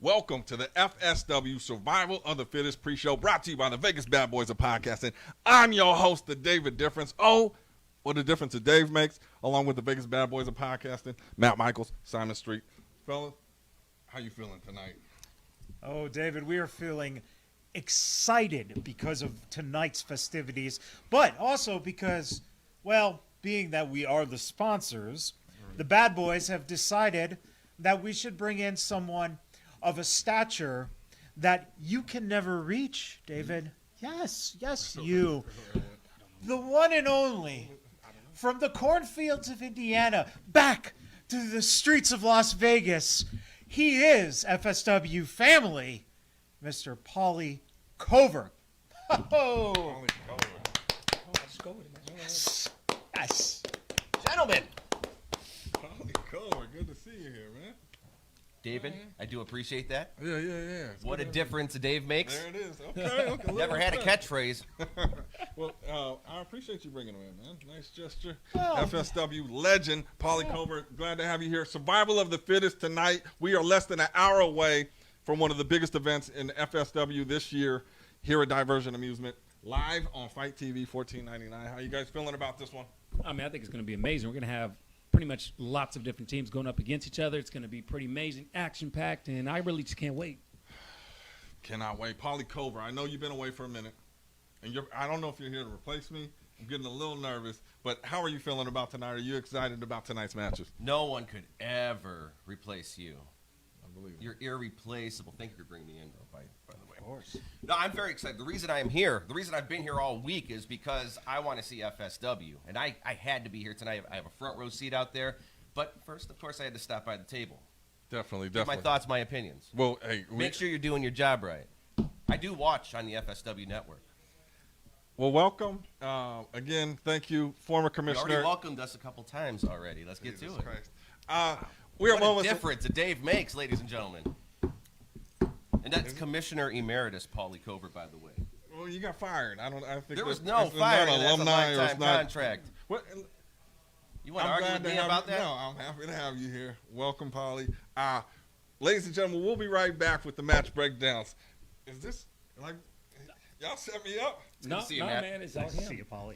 Welcome to the FSW Survival of the Fittest pre-show brought to you by the Vegas Bad Boys of Podcasting. I'm your host, the David Difference. Oh, what a difference a Dave makes, along with the Vegas Bad Boys of Podcasting, Matt Michaels, Simon Street. Fellas, how you feeling tonight? Oh, David, we are feeling excited because of tonight's festivities, but also because, well, being that we are the sponsors, the Bad Boys have decided that we should bring in someone of a stature that you can never reach, David. Yes, you. The one and only, from the cornfields of Indiana back to the streets of Las Vegas, he is FSW family, Mr. Paulie Cover. Oh, Let's go with it, man. yes. Gentlemen. Paulie Cover, good to see you here, man. David, I do appreciate that. Yeah. What a difference Dave makes. There it is. Okay. Never had a catchphrase. Well, I appreciate you bringing him in, man. Nice gesture. Well, FSW legend, Paulie Cover. Glad to have you here. Survival of the Fittest tonight. We are less than an hour away from one of the biggest events in FSW this year here at Diversion Amusement, live on FITE TV, $14.99. How you guys feeling about this one? I mean, I think it's going to be amazing. We're going to have pretty much lots of different teams going up against each other. It's going to be pretty amazing, action-packed, and I really just can't wait. Cannot wait. Paulie Cover, I know you've been away for a minute, and I don't know if you're here to replace me. I'm getting a little nervous, but how are you feeling about tonight? Are you excited about tonight's matches? No one could ever replace you. I believe it. You're irreplaceable. Thank you for bringing me in, by the way. Of course. No, I'm very excited. The reason I am here, the reason I've been here all week is because I want to see FSW. And I had to be here tonight. I have a front row seat out there. But first, of course, I had to stop by the table. Definitely. Give my thoughts, my opinions. Well, hey. Make sure you're doing your job right. I do watch on the FSW network. Well, welcome. Again, thank you, former You commissioner. already welcomed us a couple times already. Let's get to it. Christ. We are What a moments. difference a Dave makes, ladies and gentlemen. And that's Commissioner Emeritus Paulie Cover, by the way. Well, you got fired. I think There was it's no not firing. That's a alumni, or it's lifetime not- contract. What, You want to I'm argue glad with to me have about you. that? No, I'm happy to have you here. Welcome, Paulie. Ladies and gentlemen, we'll be right back with the match breakdowns. Is this like y'all set me up? No, see you, Matt. man, it's all Nice to see him. you, Paulie.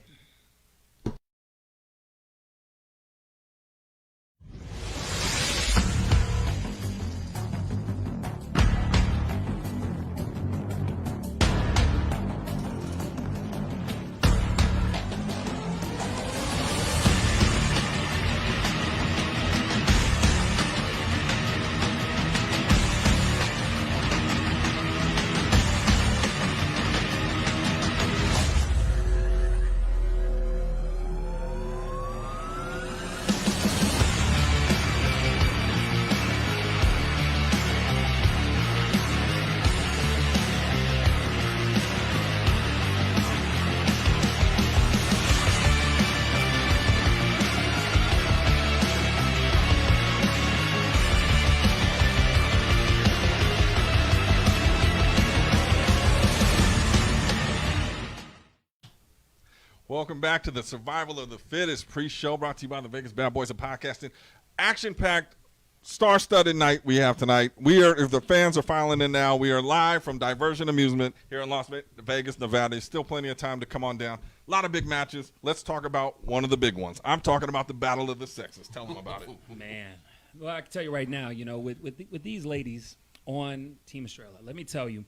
Welcome back to the Survival of the Fittest pre-show brought to you by the Vegas Bad Boys of Podcasting. Action-packed, star-studded night we have tonight. If the fans are filing in now, we are live from Diversion Amusement here in Las Vegas, Nevada. There's still plenty of time to come on down. A lot of big matches. Let's talk about one of the big ones. I'm talking about the Battle of the Sexes. Tell them about it. Man. Well, I can tell you right now, with these ladies on Team Estrella, let me tell you,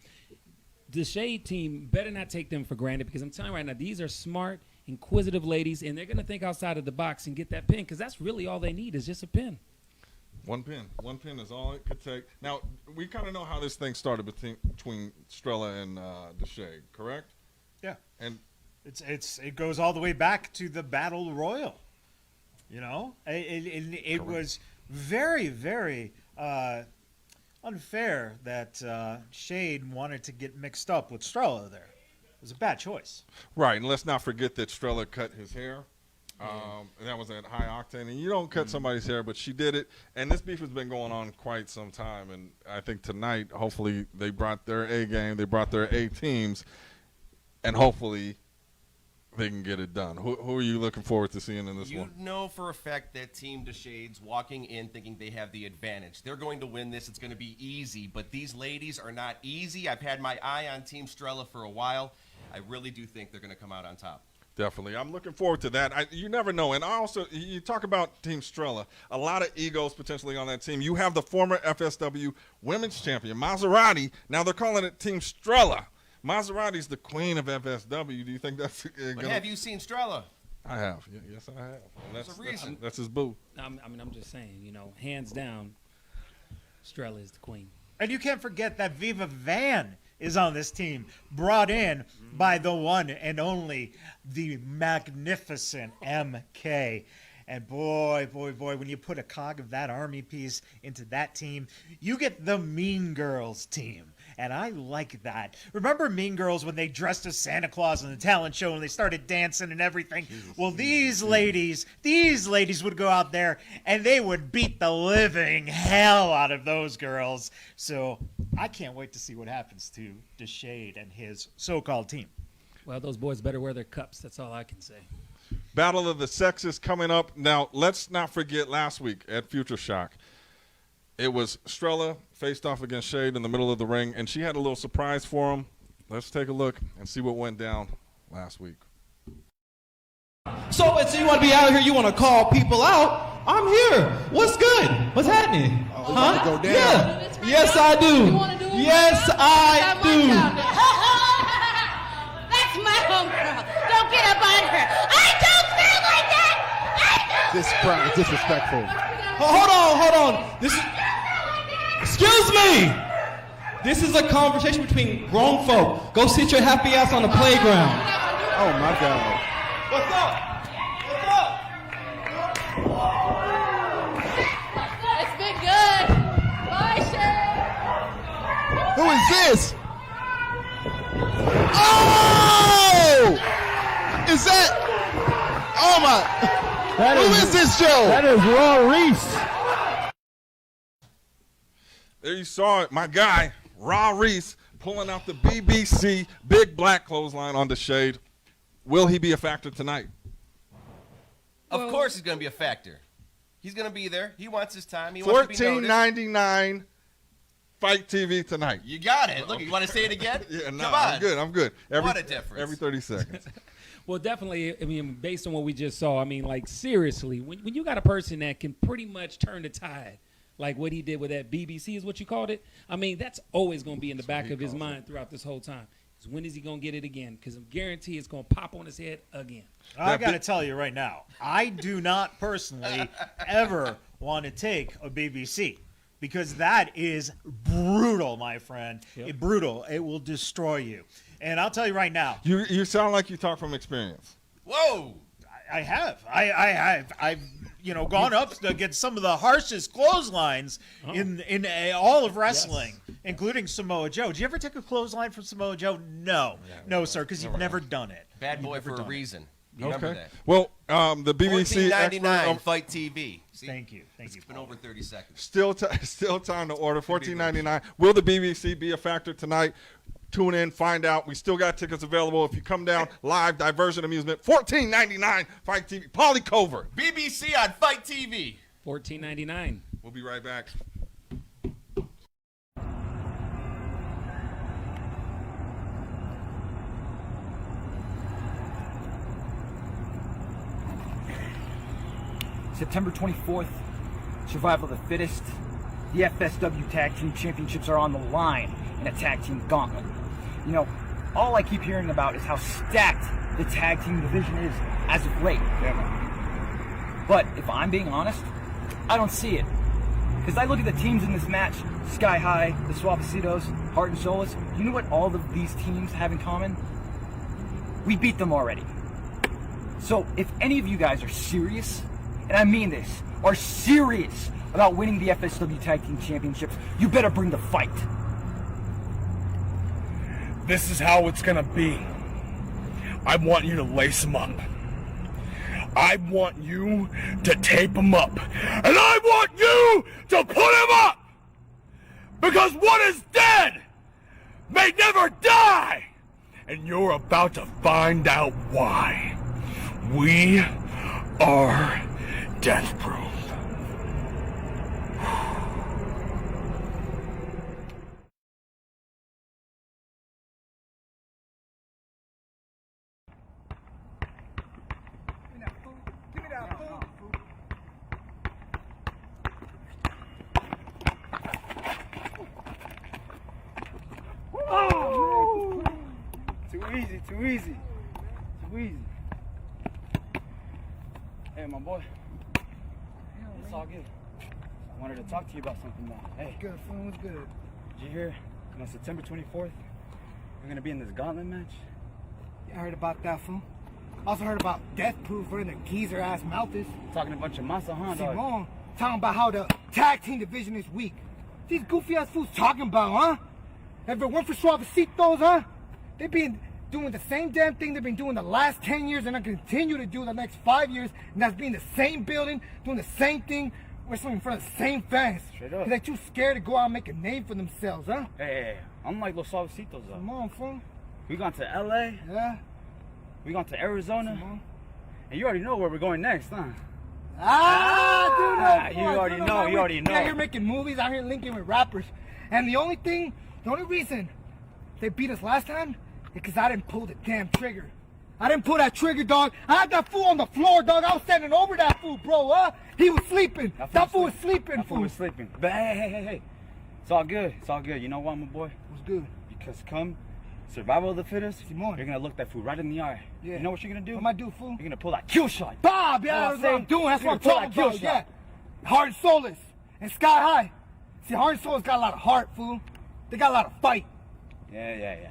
the Shade team better not take them for granted because I'm telling you right now, these are smart, inquisitive ladies, and they're going to think outside of the box and get that pin because that's really all they need is just a pin. One pin. One pin is all it could take. Now, we kind of know how this thing started between Estrella and Deshae, correct? Yeah. And It goes all the way back to the Battle Royal. You know, it was very, very unfair that Shade wanted to get mixed up with Strella there. It was a bad choice. right, and let's not forget that Estrella cut his hair. And that was at high octane. And you don't cut somebody's hair, but she did it. And this beef has been going on quite some time. And I think tonight, hopefully, they brought their A game. They brought their A teams. And hopefully, they can get it done. Who are you looking forward to seeing in this You one? know for a fact that Team DeShade's walking in thinking they have the advantage. They're going to win this. It's going to be easy. But these ladies are not easy. I've had my eye on Team Strella for a while. I really do think they're going to come out on top. Definitely. I'm looking forward to that. You never know. And also, you talk about Team Strella, a lot of egos potentially on that team. You have the former FSW women's champion, Maserati. Now they're calling it Team Strella. Maserati's the queen of FSW. Do you think that's But have you seen Strella? I have. Yes, I have. There's a reason. That's his boo. I'm just saying, hands down, Strella is the queen. And you can't forget that Viva Van is on this team, brought in by the one and only, the magnificent MK. And boy, when you put a cog of that army piece into that team, you get the Mean Girls team. And I like that. Remember Mean Girls when they dressed as Santa Claus on the talent show and they started dancing and everything? Well, these ladies would go out there and they would beat the living hell out of those girls. So I can't wait to see what happens to DeShade and his so-called team. Well, those boys better wear their cups. That's all I can say. Battle of the Sexes coming up. Now, let's not forget last week at Future Shock. It was Strella faced off against Shade in the middle of the ring, and she had a little surprise for him. Let's take a look and see what went down last week. So you want to be out here, you want to call people out? I'm here. What's good? What's happening? Huh? Go down. Yeah. Yes, I do. Yes, I do. That's my homegirl. Don't get up on her. I don't feel like that. This crowd is disrespectful. Hold on. Excuse me. This is a conversation between grown folk. Go sit your happy ass on the playground. Oh my God. What's up? It's been good. Bye, Shay. Who is this? Oh! Is that? Oh my! Who is this, Joe? That is Raw Reese. There you saw it, my guy, Raw Reese, pulling out the BBC big black clothesline on the Shade. Will he be a factor tonight? Of course he's going to be a factor. He's going to be there. He wants his time. He wants to be noticed. $14.99 Fight TV tonight. You got it. Look, you want to say it again? Yeah, no, Come on. I'm good. What a difference. Every 30 seconds. Well, definitely, based on what we just saw, seriously, when you got a person that can pretty much turn the tide, like what he did with that BBC is what you called it, that's always going to be in the back of his mind throughout this whole time. Is when is he going to get it again? Because I guarantee it's going to pop on his head again. I got to tell you right now, I do not personally ever want to take a BBC because that is brutal, my friend. Yep. Brutal. It will destroy you. And I'll tell you right now. You sound like you talk from experience. Whoa. I have. I've gone up against some of the harshest clotheslines in all of wrestling, including Samoa Joe. Did you ever take a clothesline from Samoa Joe? No, sir, because you've never done it. Bad boy for a reason. Remember that. Well, the BBC $14.99 Fight TV. See? Thank you. It's been over 30 seconds. Still time to order. $14.99. Will the BBC be a factor tonight? Tune in, find out. We still got tickets available. If you come down live, Diversion Amusement, $14.99 Fight TV. Polly Cover. BBC on Fight TV. $14.99. We'll be right back. September 24th, Survival of the Fittest. The FSW Tag Team Championships are on the line in a tag team gauntlet. All I keep hearing about is how stacked the tag team division is as of late. But if I'm being honest, I don't see it. Because I look at the teams in this match, Sky High, the Suavecitos, Heart and Soulless. You know what all of these teams have in common? We beat them already. So if any of you guys are serious, and I mean this, are serious about winning the FSW Tag Team Championships, you better bring the fight. This is how it's gonna be. I want you to lace them up. I want you to tape them up. And I want you to put them up! Because what is dead may never die! and you're about to find out why. We are death-proof. Too easy. Hey, my boy. It's all good. I wanted to talk to you about something now. Hey. Good, phone was good. Did you hear? On September 24th, we're gonna be in this Gauntlet match. Yeah, I heard about that, fool. Also heard about Death Proof for the geezer ass Malthus. Talking a bunch of massa, huh, dog? Simone, talking about how the tag team division is weak. These goofy ass fools talking about, huh? If it weren't for Suavecitos, huh? They've been doing the same damn thing they've been doing the last 10 years and I continue to do the next 5 years, and that's being the same building, doing the same thing, wrestling in front of the same fans. Straight up. They're too scared to go out and make a name for themselves, huh? Hey, I'm like Los Suavecitos, though. Come on, fool. We gone to LA, Yeah? we gone to Arizona, Come on. and you already know where we're going next, huh? Dude, you already know. We're out here making movies, out here linking with rappers. And the only reason they beat us last time is because I didn't pull the damn trigger. I didn't pull that trigger, dog. I had that fool on the floor, dog. I was standing over that fool, bro, huh? He was sleeping. That fool was sleeping, That fool was sleeping. But hey. It's all good. You know what, my boy? What's good? Because come survival of the fittest, Simone. you're gonna look that fool right in the eye. Yeah. You know what you're gonna do? What am I do, fool? You're gonna pull that kill shot. Bob, yeah, that's what I'm doing. That's what I'm talking about, yeah. Heart and Soulless and Sky High. See, Heart and Soulless got a lot of heart, fool. They got a lot of fight. Yeah.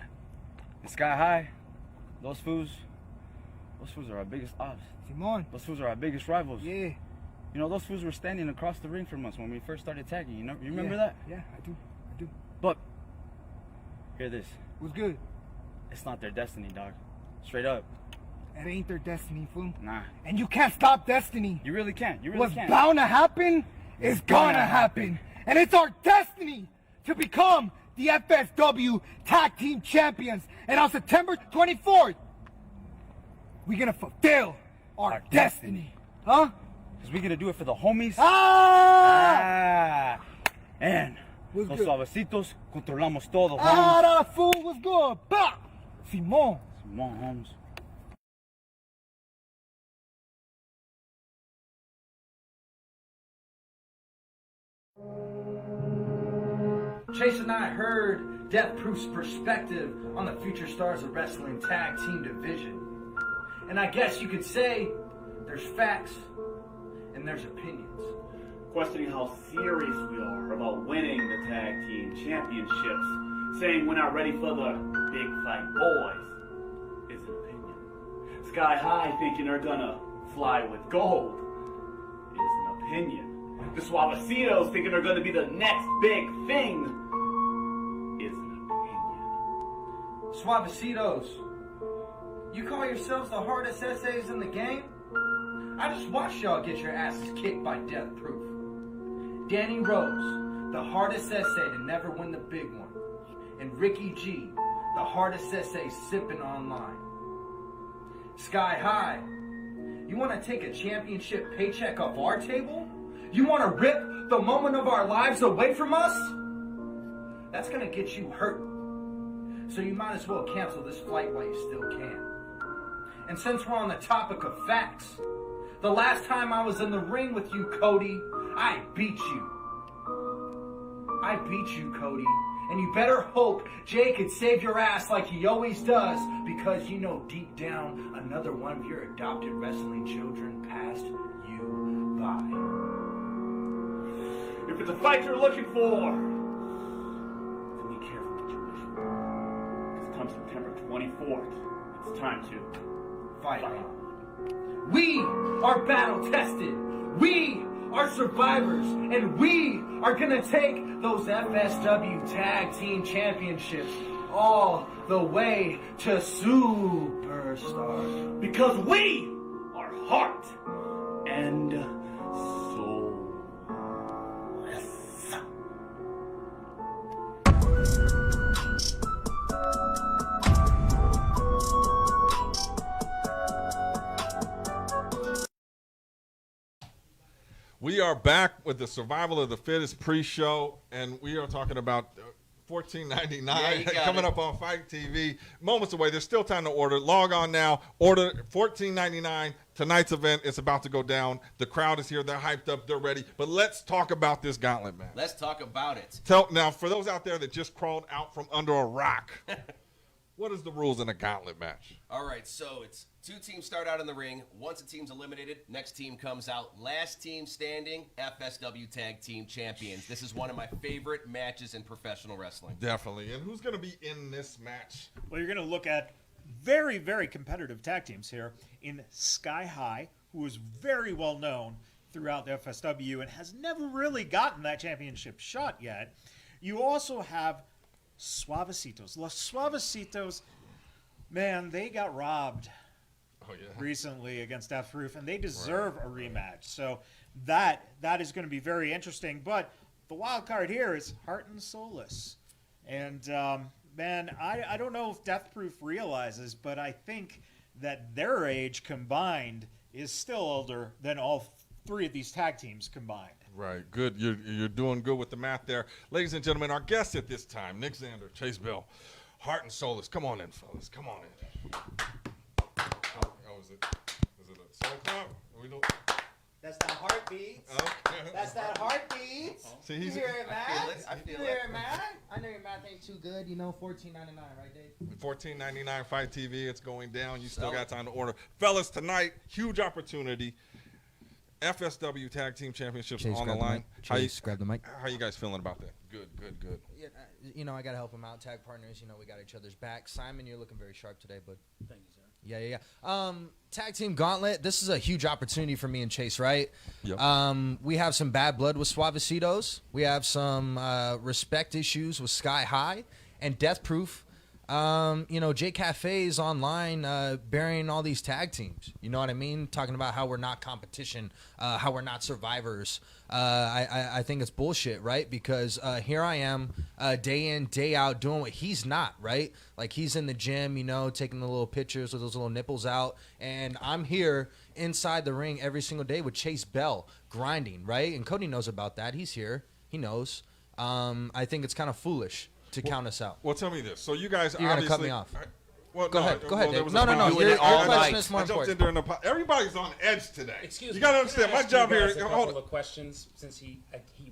The Sky High, those fools are our biggest odds. Simone. Those fools are our biggest rivals. Yeah. You know, those fools were standing across the ring from us when we first started tagging. You remember Yeah. that? Yeah, I do. But hear this. What's good? It's not their destiny, dog. Straight up. It ain't their destiny, fool. Nah. And you can't stop destiny. You really can't. What's bound to happen is gonna happen. And it's our destiny to become the FSW Tag Team Champions. And on September 24th, we're gonna fulfill our destiny. Huh? Because we're gonna do it for the homies. And What's los good? suavecitos controlamos todo, homies. That fool was good. Bah! Simone. Simone, homies. Chase and I heard Death Proof's perspective on the future stars of wrestling tag team division. And I guess you could say there's facts and there's opinions. Questioning how serious we are about winning the tag team championships, saying we're not ready for the big flag boys is an opinion. Sky High thinking they're gonna fly with gold is an opinion. The Suavecitos thinking they're gonna be the next big thing is an opinion. Suavecitos, you call yourselves the hardest essays in the game? I just watched y'all get your asses kicked by Death Proof. Danny Rose, the hardest essay to never win the big one. And Ricky G, the hardest essay sipping online. Sky High, you want to take a championship paycheck off our table? You want to rip the moment of our lives away from us? That's going to get you hurt. So you might as well cancel this flight while you still can. And since we're on the topic of facts, the last time I was in the ring with you, Cody, I beat you. I beat you, Cody. And you better hope Jay could save your ass like he always does, because you know deep down another one of your adopted wrestling children passed you by. If it's a fight you're looking for, then be careful what you wish for. Because come September 24th, it's time to fight. We are battle tested. We are survivors. And we are going to take those FSW Tag Team Championships all the way to Superstars. Because we are heart and soul. We are back with the Survival of the Fittest pre-show, and we are talking about $14.99 coming up on FITE TV. Moments away. There's still time to order. Log on now. Order $14.99. Tonight's event is about to go down. The crowd is here. They're hyped up. They're ready. But let's talk about this Gauntlet match. Let's talk about it. Now, for those out there that just crawled out from under a rock, what is the rules in a Gauntlet match? All right, so it's 2 teams start out in the ring. Once a team's eliminated, next team comes out. Last team standing, FSW Tag Team Champions. This is one of my favorite matches in professional wrestling. Definitely. And who's going to be in this match? Well, you're going to look at very, very competitive tag teams here in Sky High, who is very well known throughout the FSW and has never really gotten that championship shot yet. You also have Suavecitos. Los Suavecitos, man, they got robbed recently against Death Proof, and they deserve a rematch. So that is going to be very interesting. But the wild card here is Heart and Soulless. And, man, I don't know if Death Proof realizes, but I think that their age combined is still older than all 3 of these tag teams combined. Right, good. You're doing good with the math there. Ladies and gentlemen, our guests at this time, Nick Xander, Chase Bell, Heart and Soulless. Come on in, fellas. Come on in. Oh, is it a soul clap? That's that heartbeat. Okay. That's that heartbeat. See, You hear it, man? I feel You it. hear it, man? I know your math ain't too good. You know, $14.99, right, Dave? $14.99 FITE TV. It's going down. You still got time to order. Fellas, tonight, huge opportunity. FSW Tag Team Championships on the line. Grab the mic. How you guys feeling about that? Good. Yeah, you know, I got to help him out. Tag partners, you know, we got each other's back. Simon, you're looking very sharp today, bud. Thank you, sir. Yeah. Tag Team Gauntlet, this is a huge opportunity for me and Chase, right? Yep. We have some bad blood with Suavecitos. We have some respect issues with Sky High and Death Proof. J Cafe's online burying all these tag teams. You know what I mean? Talking about how we're not competition, how we're not survivors. I think it's bullshit, right? Because here I am day in, day out doing what he's not, right? Like he's in the gym, you know, taking the little pictures with those little nipples out. And I'm here inside the ring every single day with Chase Bell grinding, right? And Cody knows about that. He's here. He knows. I think it's kind of foolish to count us out. Well, tell me this. So you guys You're obviously... going to cut me off. Well, Go ahead, there Dave. was No. a pause. Your all question night. is more I jumped in important. during the everybody's on edge today. Excuse me. You got to understand, Can I my ask you job here... guys a Hold couple of questions, since he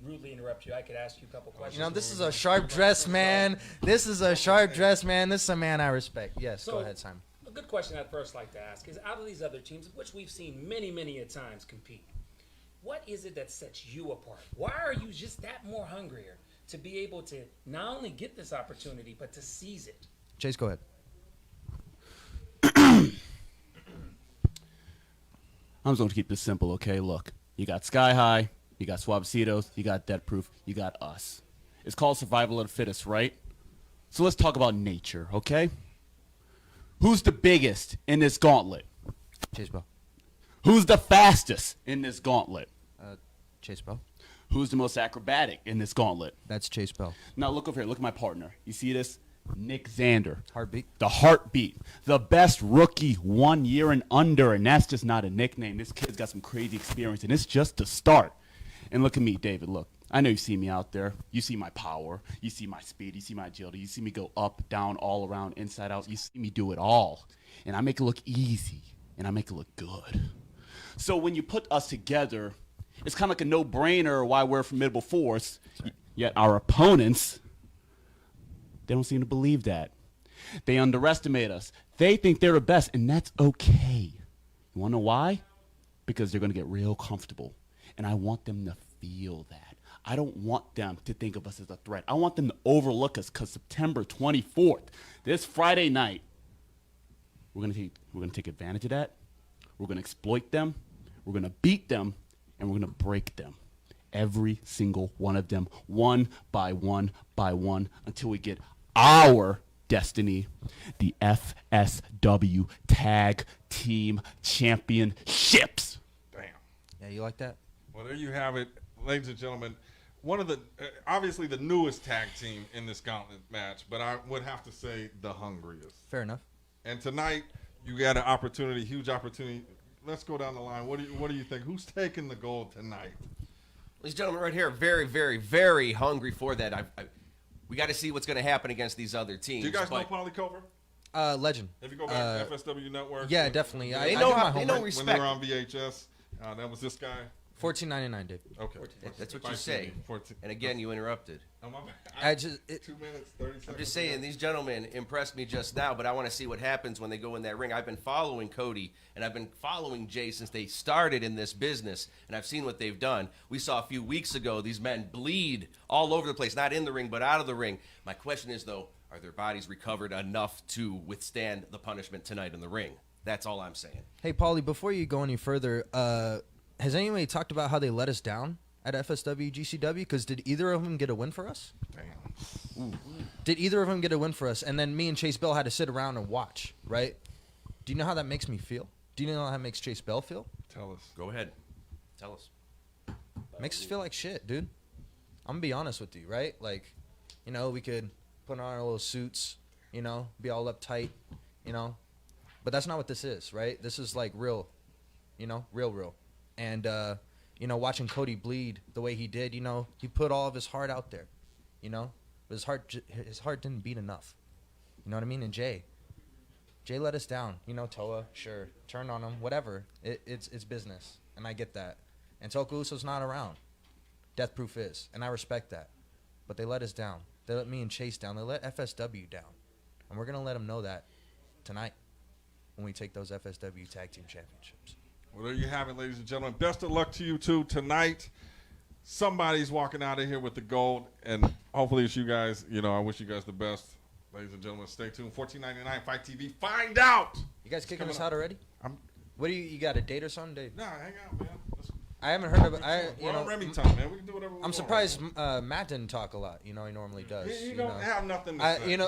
rudely interrupted you. I could ask you a couple questions. You know, this is a sharp dressed man. This is a sharp dressed man. This is a man I respect. Yes, So, go ahead, Simon. A good question I'd first like to ask is, out of these other teams, of which we've seen many, many a times compete, what is it that sets you apart? Why are you just that more hungrier to be able to not only get this opportunity, but to seize it? Chase, go ahead. I'm just going to keep this simple, okay? Look, you got Sky High, you got Suavecitos, you got Death Proof, you got us. It's called Survival of the Fittest, right? So let's talk about nature, okay? Who's the biggest in this gauntlet? Chase Bell. Who's the fastest in this gauntlet? Chase Bell. Who's the most acrobatic in this gauntlet? That's Chase Bell. Now look over here. Look at my partner. You see this? Nick Xander. Heartbeat. The heartbeat. The best rookie 1 year and under, and that's just not a nickname. This kid's got some crazy experience, and it's just the start. And look at me, David. Look, I know you see me out there. You see my power. You see my speed. You see my agility. You see me go up, down, all around, inside out. You see me do it all. And I make it look easy, and I make it look good. So when you put us together, it's kind of like a no-brainer why we're a formidable force, yet our opponents... they don't seem to believe that. They underestimate us. They think they're the best, and that's okay. You want to know why? Because they're going to get real comfortable. And I want them to feel that. I don't want them to think of us as a threat. I want them to overlook us, because September 24th, this Friday night, we're going to take advantage of that. We're going to exploit them. We're going to beat them, and we're going to break them. Every single one of them, one by one, until we get our destiny, the FSW Tag Team Championships. Damn. Yeah, you like that? Well, there you have it, ladies and gentlemen. One of the, obviously the newest tag team in this gauntlet match, but I would have to say the hungriest. Fair enough. And tonight, you got an opportunity, huge opportunity. let's go down the line. What do you think? Who's taking the gold tonight? These gentlemen right here are very, very, very hungry for that. We got to see what's going to happen against these other teams. Do you guys know Polly Cover? Legend. If you go back to FSW Network. Yeah, definitely. They know respect. When they were on VHS, that was this guy. $14.99, Dave. Okay. That's what you say. 14. And again, you interrupted. Oh, my bad. 2 minutes, 30 seconds. I'm just saying, these gentlemen impressed me just now, but I want to see what happens when they go in that ring. I've been following Cody, and I've been following Jay since they started in this business, and I've seen what they've done. We saw a few weeks ago these men bleed all over the place, not in the ring, but out of the ring. My question is, though, are their bodies recovered enough to withstand the punishment tonight in the ring? That's all I'm saying. Hey, Paulie, before you go any further, has anybody talked about how they let us down at FSW GCW? Because did either of them get a win for us? Damn. Ooh. Did either of them get a win for us? And then me and Chase Bell had to sit around and watch, right? Do you know how that makes me feel? Do you know how that makes Chase Bell feel? Tell us. Go ahead. Tell us. Makes us feel like shit, dude. I'm going to be honest with you, right? Like, you know, we could put on our little suits, you know, be all uptight, you know. But that's not what this is, right? This is like real, you know, real. And, you know, watching Cody bleed the way he did, you know, he put all of his heart out there, you know. But his heart didn't beat enough. You know what I mean? And Jay let us down. You know, Toa, sure, turn on him, whatever. It's business, and I get that. And Toku Uso's not around. Death Proof is, and I respect that. But they let us down. They let me and Chase down. They let FSW down. And we're going to let them know that tonight when we take those FSW Tag Team Championships. Well, there you have it, ladies and gentlemen. Best of luck to you two tonight. Somebody's walking out of here with the gold, and hopefully it's you guys. You know, I wish you guys the best. Ladies and gentlemen, stay tuned. $14.99 FITE TV. Find out. You guys kicking us out already? What do you got a date or something, Dave? Nah, hang out, man. I haven't heard of it. We're on Remy time, man. We can do whatever we want. I'm surprised Matt didn't talk a lot. You know, he normally does. He don't have nothing to say. You know,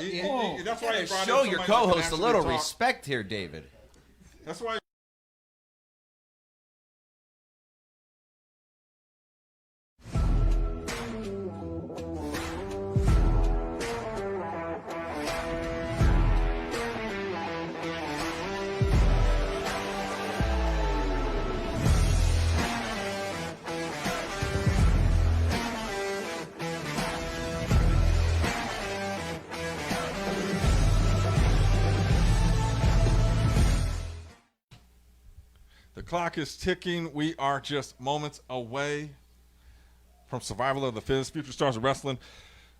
that's why he brought show in your somebody that co-host can a little actually talk. respect here, David. That's why. The clock is ticking. We are just moments away from Survival of the Fittest, Future Stars of Wrestling.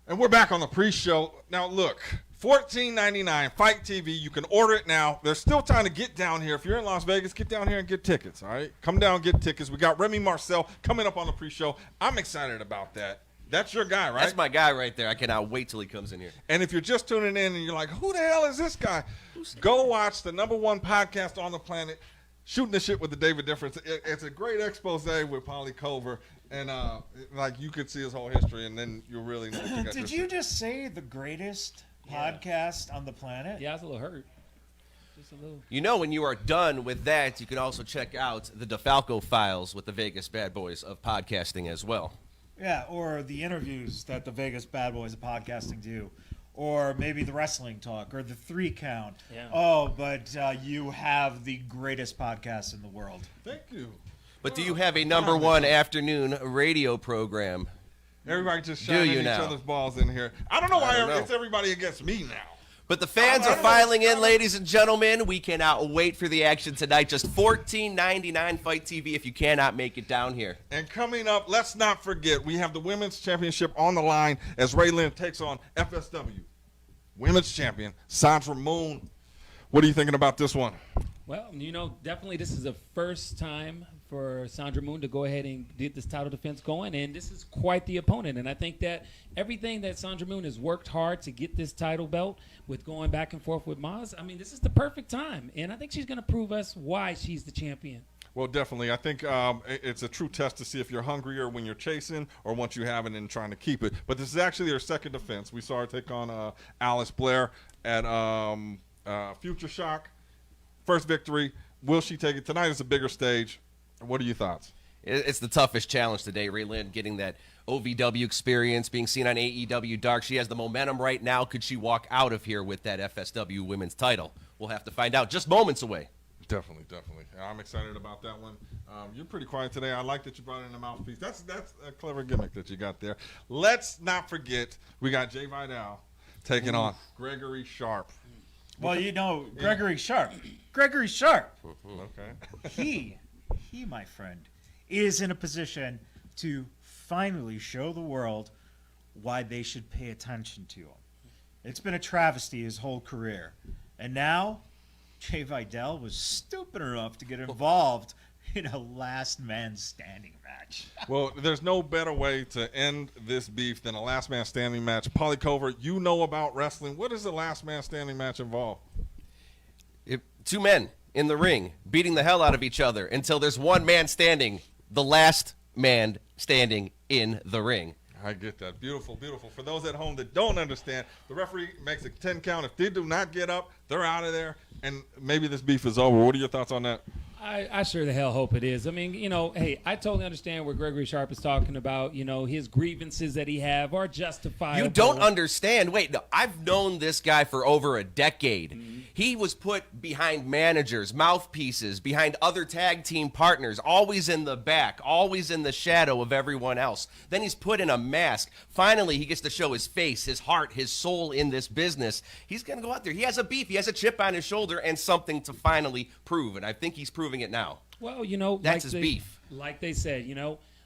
And we're back on the pre-show. Now, look, $14.99 FITE TV. You can order it now. There's still time to get down here. If you're in Las Vegas, get down here and get tickets, all right? Come down and get tickets. We got Remy Marcel coming up on the pre-show. I'm excited about that. That's your guy, right? That's my guy right there. I cannot wait till he comes in here. And if you're just tuning in and you're like, who the hell is this guy? Go watch the #1 podcast on the planet, Shooting the Shit with the David Difference. It's a great expose with Polly Cover, and like you could see his whole history, and then you'll really know. What you got Did you just say the greatest podcast on the planet? Yeah, I was a little hurt. Just a little. You know, when you are done with that, you can also check out the DeFalco Files with the Vegas Bad Boys of podcasting as well. Yeah, or the interviews that the Vegas Bad Boys of podcasting do. Or maybe the wrestling talk, or the 3 count. Yeah. Oh, but you have the greatest podcast in the world. Thank you. But do you have a #1 afternoon radio program? Everybody just shining each other's balls in here. I don't know why it's everybody against me now. But the fans are filing in, ladies and gentlemen. We cannot wait for the action tonight. Just $14.99 FITE TV if you cannot make it down here. And coming up, let's not forget, we have the Women's Championship on the line as Ray Lynn takes on FSW Women's Champion Sandra Moon. What are you thinking about this one? Well, you know, definitely this is the first time for Sandra Moon to go ahead and get this title defense going, and this is quite the opponent. And I think that everything that Sandra Moon has worked hard to get this title belt with going back and forth with Maz, I mean, this is the perfect time. And I think she's going to prove us why she's the champion. Well, definitely. I think it's a true test to see if you're hungrier when you're chasing or once you have it and trying to keep it. But this is actually her second defense. We saw her take on Alice Blair at Future Shock. First victory. Will she take it? Tonight is a bigger stage. What are your thoughts? It's the toughest challenge today. Ray Lynn getting that OVW experience, being seen on AEW Dark. She has the momentum right now. Could she walk out of here with that FSW women's title? We'll have to find out just moments away. Definitely. I'm excited about that one. You're pretty quiet today. I like that you brought in the mouthpiece. That's a clever gimmick that you got there. Let's not forget we got Jay Vidal taking on Gregory Sharp. Well, Gregory Sharp. Gregory Sharp. Okay. He, my friend, is in a position to finally show the world why they should pay attention to him. It's been a travesty his whole career. And now, Jay Vidal was stupid enough to get involved in a last man standing match. Well, there's no better way to end this beef than a last man standing match. Paulie Covert, you know about wrestling. What does the last man standing match involve? Two men in the ring beating the hell out of each other until there's one man standing, the last man standing in the ring. I get that. Beautiful. For those at home that don't understand, the referee makes a 10 count. If they do not get up, they're out of there, and maybe this beef is over. What are your thoughts on that? I sure the hell hope it is. I mean, hey, I totally understand what Gregory Sharp is talking about. His grievances that he have are justifiable. You don't understand. Wait, no, I've known this guy for over a decade. Mm-hmm. He was put behind managers, mouthpieces, behind other tag team partners, always in the back, always in the shadow of everyone else. Then he's put in a mask. Finally, he gets to show his face, his heart, his soul in this business. He's going to go out there. He has a beef. He has a chip on his shoulder and something to finally prove. And I think he's proving it now. Well, that's his beef. Like they said,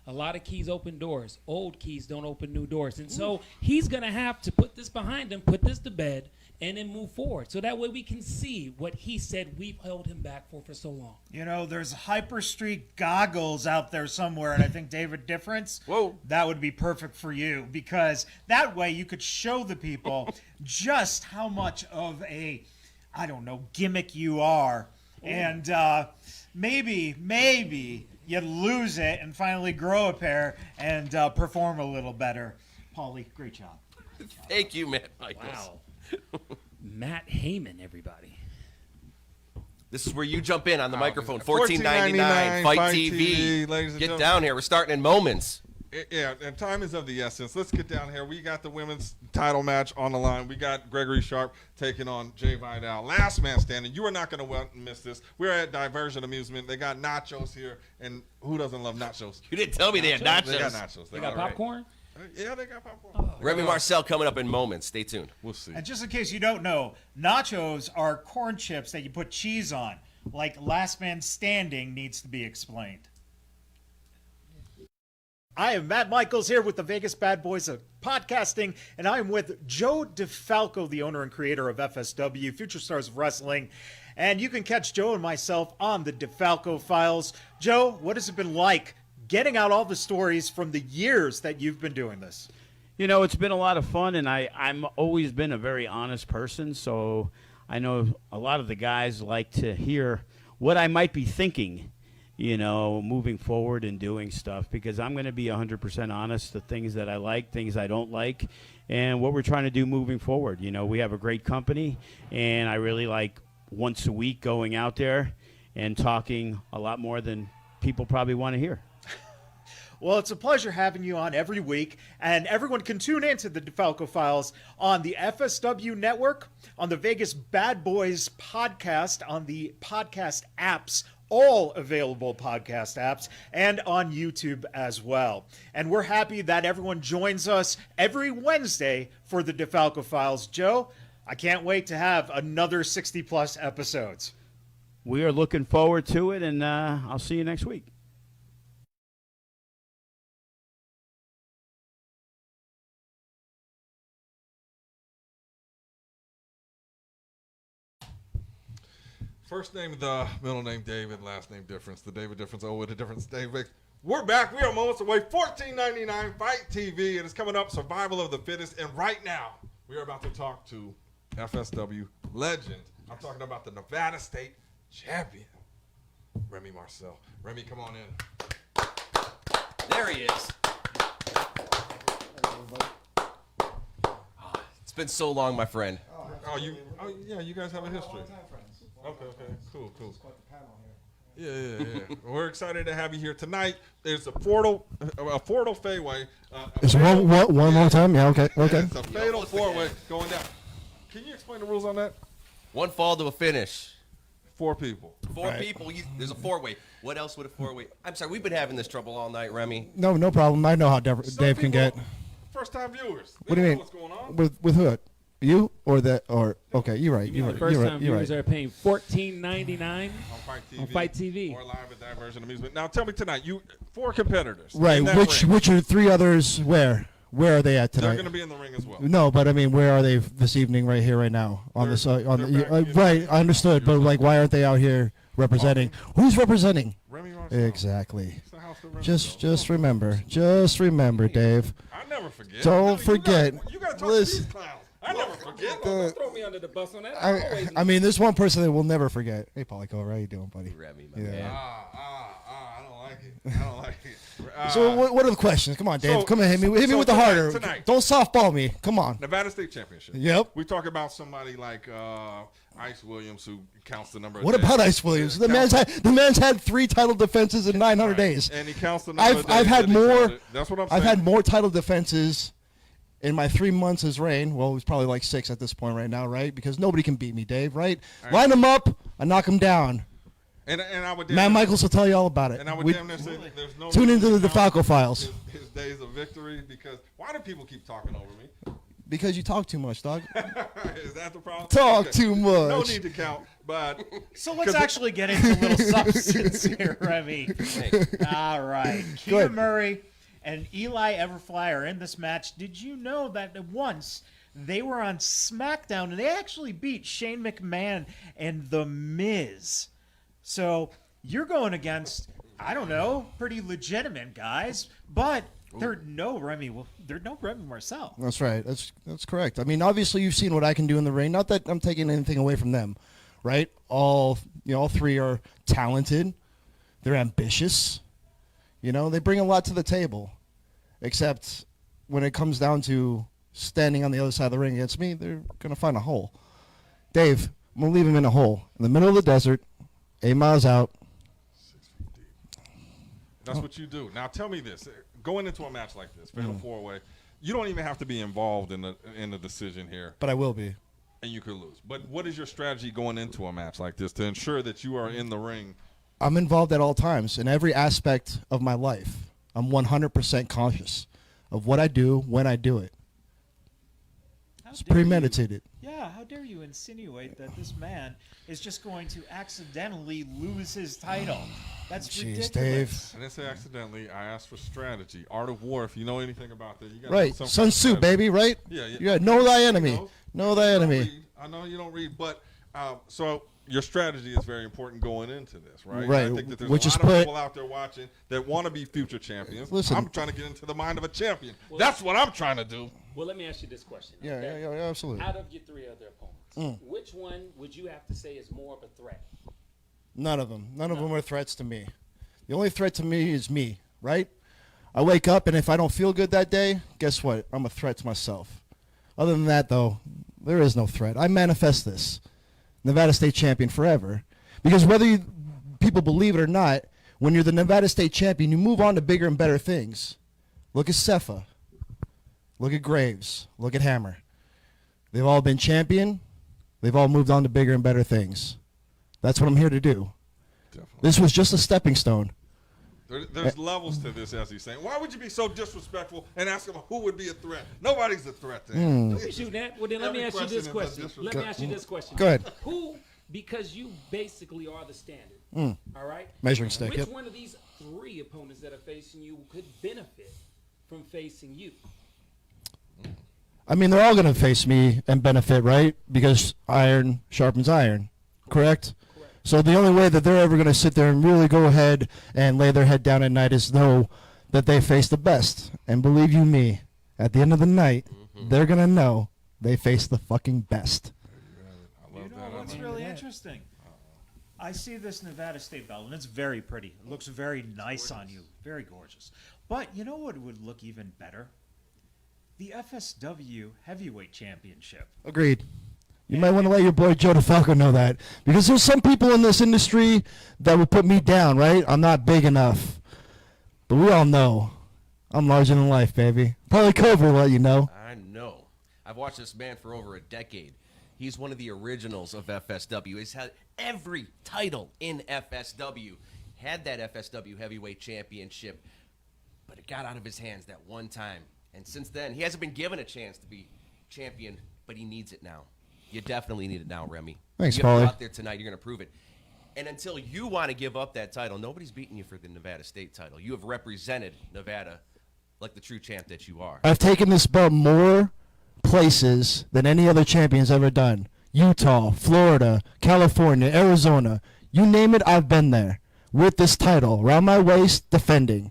a lot of keys open doors. Old keys don't open new doors. And so he's going to have to put this behind him, put this to bed, and then move forward. So that way we can see what he said we've held him back for so long. There's Hyper Street goggles out there somewhere, and I think David Difference, that would be perfect for you, because that way you could show the people just how much of a, gimmick you are. And maybe you lose it and finally grow a pair and perform a little better. Paulie, great job. Thank you, Matt Michaels. Wow. Matt Heyman, everybody. This is where you jump in on the microphone. $14.99, FITE TV. Ladies and Get down here. We're starting in moments. Yeah, and time is of the essence. Let's get down here. We got the women's title match on the line. We got Gregory Sharp taking on Jay Vidal. Last man standing. You are not going to miss this. We're at Diversion Amusement. They got nachos here, and who doesn't love nachos? You didn't tell me they had nachos. They got nachos. They got popcorn? Yeah, they got popcorn. Remy Marcel coming up in moments. Stay tuned. We'll see. And just in case you don't know, nachos are corn chips that you put cheese on. Like Last Man Standing needs to be explained. I am Matt Michaels here with the Vegas Bad Boys of Podcasting, and I'm with Joe DeFalco, the owner and creator of FSW, Future Stars of Wrestling. And you can catch Joe and myself on the DeFalco Files. Joe, what has it been like getting out all the stories from the years that you've been doing this? It's been a lot of fun, and I'm always been a very honest person, so I know a lot of the guys like to hear what I might be thinking, moving forward and doing stuff, because I'm going to be 100% honest, the things that I like, things I don't like, and what we're trying to do moving forward. We have a great company, and I really like once a week going out there and talking a lot more than people probably want to hear. Well, it's a pleasure having you on every week, and everyone can tune into the DeFalco Files on the FSW Network, on the Vegas Bad Boys podcast, on the podcast apps, all available podcast apps, and on YouTube as well. And we're happy that everyone joins us every Wednesday for the DeFalco Files. Joe, I can't wait to have another 60-plus episodes. We are looking forward to it, and I'll see you next week. First name the middle name David, last name Difference. The David Difference, with a difference, David. We're back. We are moments away. $14.99 FITE TV. It is coming up, Survival of the Fittest. And right now, we are about to talk to FSW legend. I'm talking about the Nevada State champion, Remy Marcel. Remy, come on in. There he is. It's been so long, my friend. Yeah, you guys have a history. Okay, cool. Yeah. We're excited to have you here tonight. There's a fatal fairway. It's one more time. Yeah, okay. It's a fatal four-way going down. Can you explain the rules on that? One fall to a finish. 4 people. 4 people. There's a 4-way. What else would a 4-way? I'm sorry, we've been having this trouble all night, Remy. No problem. I know how Dave can get. First-time viewers. What do you mean? What's going on? With who? You or that? Or okay, you're right. You're right. First time You're viewers right. are paying $14.99 on FITE TV. Or live at Diversion Amusement. Now tell me tonight, you 4 competitors. Right. Which are 3 others? Where are they at tonight? They're going to be in the ring as well. No, but I mean, where are they this evening? Right here, right now, on right. I understood, but like, why aren't they out here representing? Who's representing? Remy Marcel. Exactly. Just remember, Dave. I never forget. Don't forget. You got to talk to these clowns. I never forget. Don't throw me under the bus on that. I mean, there's one person that we'll never forget. Hey, Paulico, how you doing, buddy? Remy, yeah. I don't like it. I don't like it. So what are the questions? Come on, Dave. Come on, hit me with the harder. Don't softball me. Come on. Nevada State Championship. Yep. We talk about somebody like Ice Williams, who counts the number. What about Ice Williams? The man's had 3 title defenses in 900 days. And he counts the number. I've had more. That's what I'm saying. I've had more title defenses in my 3 months as reign. Well, it was probably like 6 at this point right now, right? Because nobody can beat me, Dave. Right? Line them up. I knock them down. And I would. Matt Michaels will tell you all about it. And I would damn near say there's no. Tune into the DeFalco Files. His days of victory, because why do people keep talking over me? Because you talk too much, dog. Is that the problem? Talk too much. No need to count, but so let's actually get into a little substance here, Remy. All right, Keita Murray and Eli Everfly are in this match. Did you know that once they were on SmackDown and they actually beat Shane McMahon and The Miz? So you're going against, I don't know, pretty legitimate guys, but there's no Remy Marcel. That's right. That's correct. I mean, obviously you've seen what I can do in the ring. Not that I'm taking anything away from them, right? All 3 are talented. They're ambitious. They bring a lot to the table. Except when it comes down to standing on the other side of the ring against me, they're going to find a hole. Dave, I'm going to leave him in a hole in the middle of the desert. 8 miles out. 6 feet deep. That's what you do. Now tell me this: going into a match like this, fatal 4-way, you don't even have to be involved in the decision here. But I will be. And you could lose. But what is your strategy going into a match like this to ensure that you are in the ring? I'm involved at all times in every aspect of my life. I'm 100% conscious of what I do when I do it. It's premeditated. Yeah, how dare you insinuate that this man is just going to accidentally lose his title? That's ridiculous. Dave. I didn't say accidentally. I asked for strategy. Art of War, if you know anything about that. You got right. Sun Tzu, baby, right? Yeah. Know thy enemy. Know thy enemy. I know you don't read, but so your strategy is very important going into this, right? Right. I think that there's Which a is lot of people out there watching that want to be future champions. Listen. I'm trying to get into the mind of a champion. That's what I'm trying to do. Well, let me ask you this question. Yeah, absolutely. Out of your 3 other opponents, which one would you have to say is more of a threat? None of them. None of them are threats to me. The only threat to me is me, right? I wake up, and if I don't feel good that day, guess what? I'm a threat to myself. Other than that, though, there is no threat. I manifest this. Nevada State champion forever. Because whether people believe it or not, when you're the Nevada State champion, you move on to bigger and better things. Look at Cepha. Look at Graves. Look at Hammer. They've all been champion. They've all moved on to bigger and better things. That's what I'm here to do. Definitely. This was just a stepping stone. There's levels to this, as he's saying. Why would you be so disrespectful and ask him who would be a threat? Nobody's a threat to him. Don't shoot that. Well, then let me ask you this question. Go ahead. Who, because you basically are the standard, all right? Measuring stick, Which yep. one of these 3 opponents that are facing you could benefit from facing you? I mean, they're all going to face me and benefit, right? Because iron sharpens iron, correct? So the only way that they're ever going to sit there and really go ahead and lay their head down at night is know that they face the best. And believe you me, at the end of the night, they're going to know they face the fucking best. You know what's really interesting? I see this Nevada State belt, and it's very pretty. It looks very nice on you. Very gorgeous. But you know what would look even better? The FSW Heavyweight Championship. Agreed. You might want to let your boy Joe DeFalco know that. Because there's some people in this industry that will put me down, right? I'm not big enough. But we all know I'm larger than life, baby. Probably Cobra will let you know. I know. I've watched this man for over a decade. He's one of the originals of FSW. He's had every title in FSW. Had that FSW heavyweight championship, but it got out of his hands that one time. And since then, he hasn't been given a chance to be champion, but he needs it now. You definitely need it now, Remy. Thanks, you have to Paulie. go out there tonight. You're going to prove it. And until you want to give up that title, nobody's beating you for the Nevada State title. You have represented Nevada like the true champ that you are. I've taken this belt more places than any other champion's ever done. Utah, Florida, California, Arizona. You name it, I've been there. With this title around my waist, defending.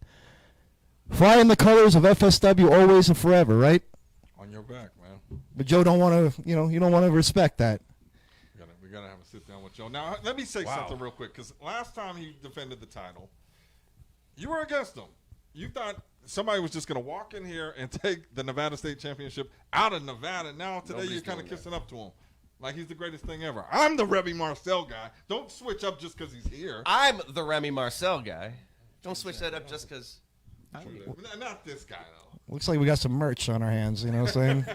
Flying the colors of FSW always and forever, right? On your back, man. But Joe don't want to, you don't want to respect that. We gotta have a sit down with Joe. Now, let me say something real quick, because last time he defended the title, you were against him. You thought somebody was just gonna walk in here and take the Nevada State Championship out of Nevada. Now today Nobody's you're kind of doing kissing up to him, like he's the greatest thing ever. I'm the Remy Marcel guy. Don't switch up just because he's here. I'm the Remy Marcel guy. Don't switch that up just because. Not this guy though. Looks like we got some merch on our hands, you know what I'm saying?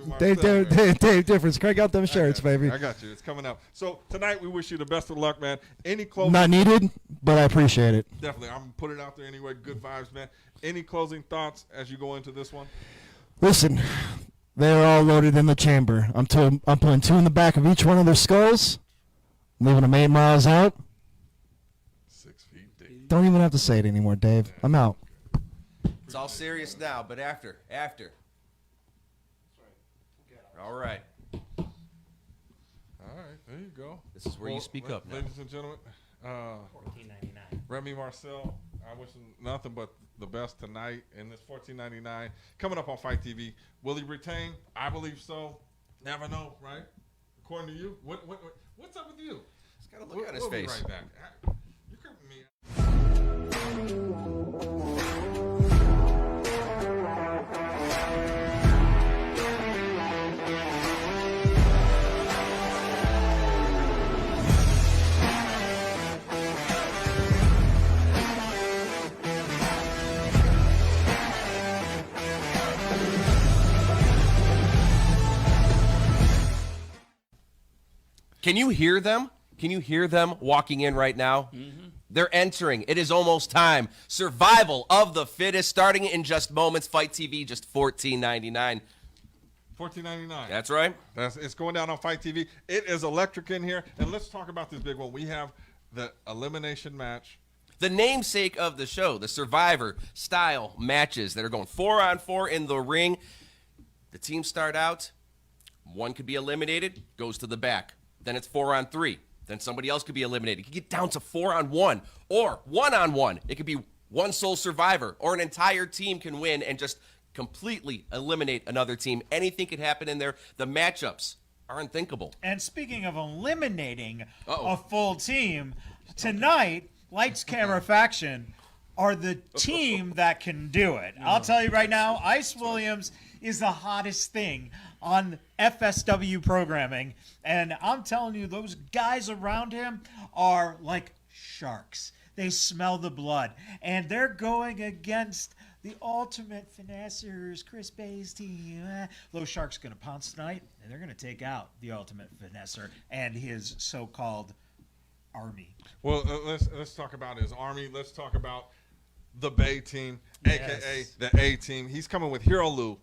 Marcel, Dave Difference. Crank out them shirts, baby. I got you. It's coming up. So tonight we wish you the best of luck, man. Any closing? Not needed, but I appreciate it. Definitely. I'm putting it out there anyway. Good vibes, man. Any closing thoughts as you go into this one? Listen, they're all loaded in the chamber. I'm putting 2 in the back of each one of their skulls, leaving them 8 miles out. 6 feet deep. Don't even have to say it anymore, Dave. I'm out. It's all serious now, but after. All right. All right, there you go. This is where you speak up now. Ladies and gentlemen, $14.99. Remy Marcel, I wish him nothing but the best tonight in this $14.99 coming up on Fight TV. Will he retain? I believe so. Never know, right? According to you, what's up with you? He's got a look on his face. Be right back. You creeping me out. Can you hear them? Can you hear them walking in right now? Mm-hmm. They're entering. It is almost time. Survival of the fittest, starting in just moments. Fight TV, just $14.99. $14.99. That's right. It's going down on Fight TV. It is electric in here. And let's talk about this big one. We have the elimination match. The namesake of the show, the Survivor style matches that are going 4-on-4 in the ring. The teams start out. One could be eliminated, goes to the back. Then it's 4-on-3. Then somebody else could be eliminated. You can get down to 4-on-1 or 1-on-1. It could be one sole survivor, or an entire team can win and just completely eliminate another team. Anything could happen in there. The matchups are unthinkable. And speaking of eliminating a full team, tonight, Lights, Camera, Faction are the team that can do it. I'll tell you right now, Ice Williams is the hottest thing on FSW programming. And I'm telling you, those guys around him are like sharks. They smell the blood. And they're going against the ultimate finessers, Chris Bay's team. Those sharks going to pounce tonight, and they're going to take out the ultimate finesser and his so-called army. Well, let's talk about his army. Let's talk about the Bay team, a.k.a. the A team. He's coming with Hero Lou.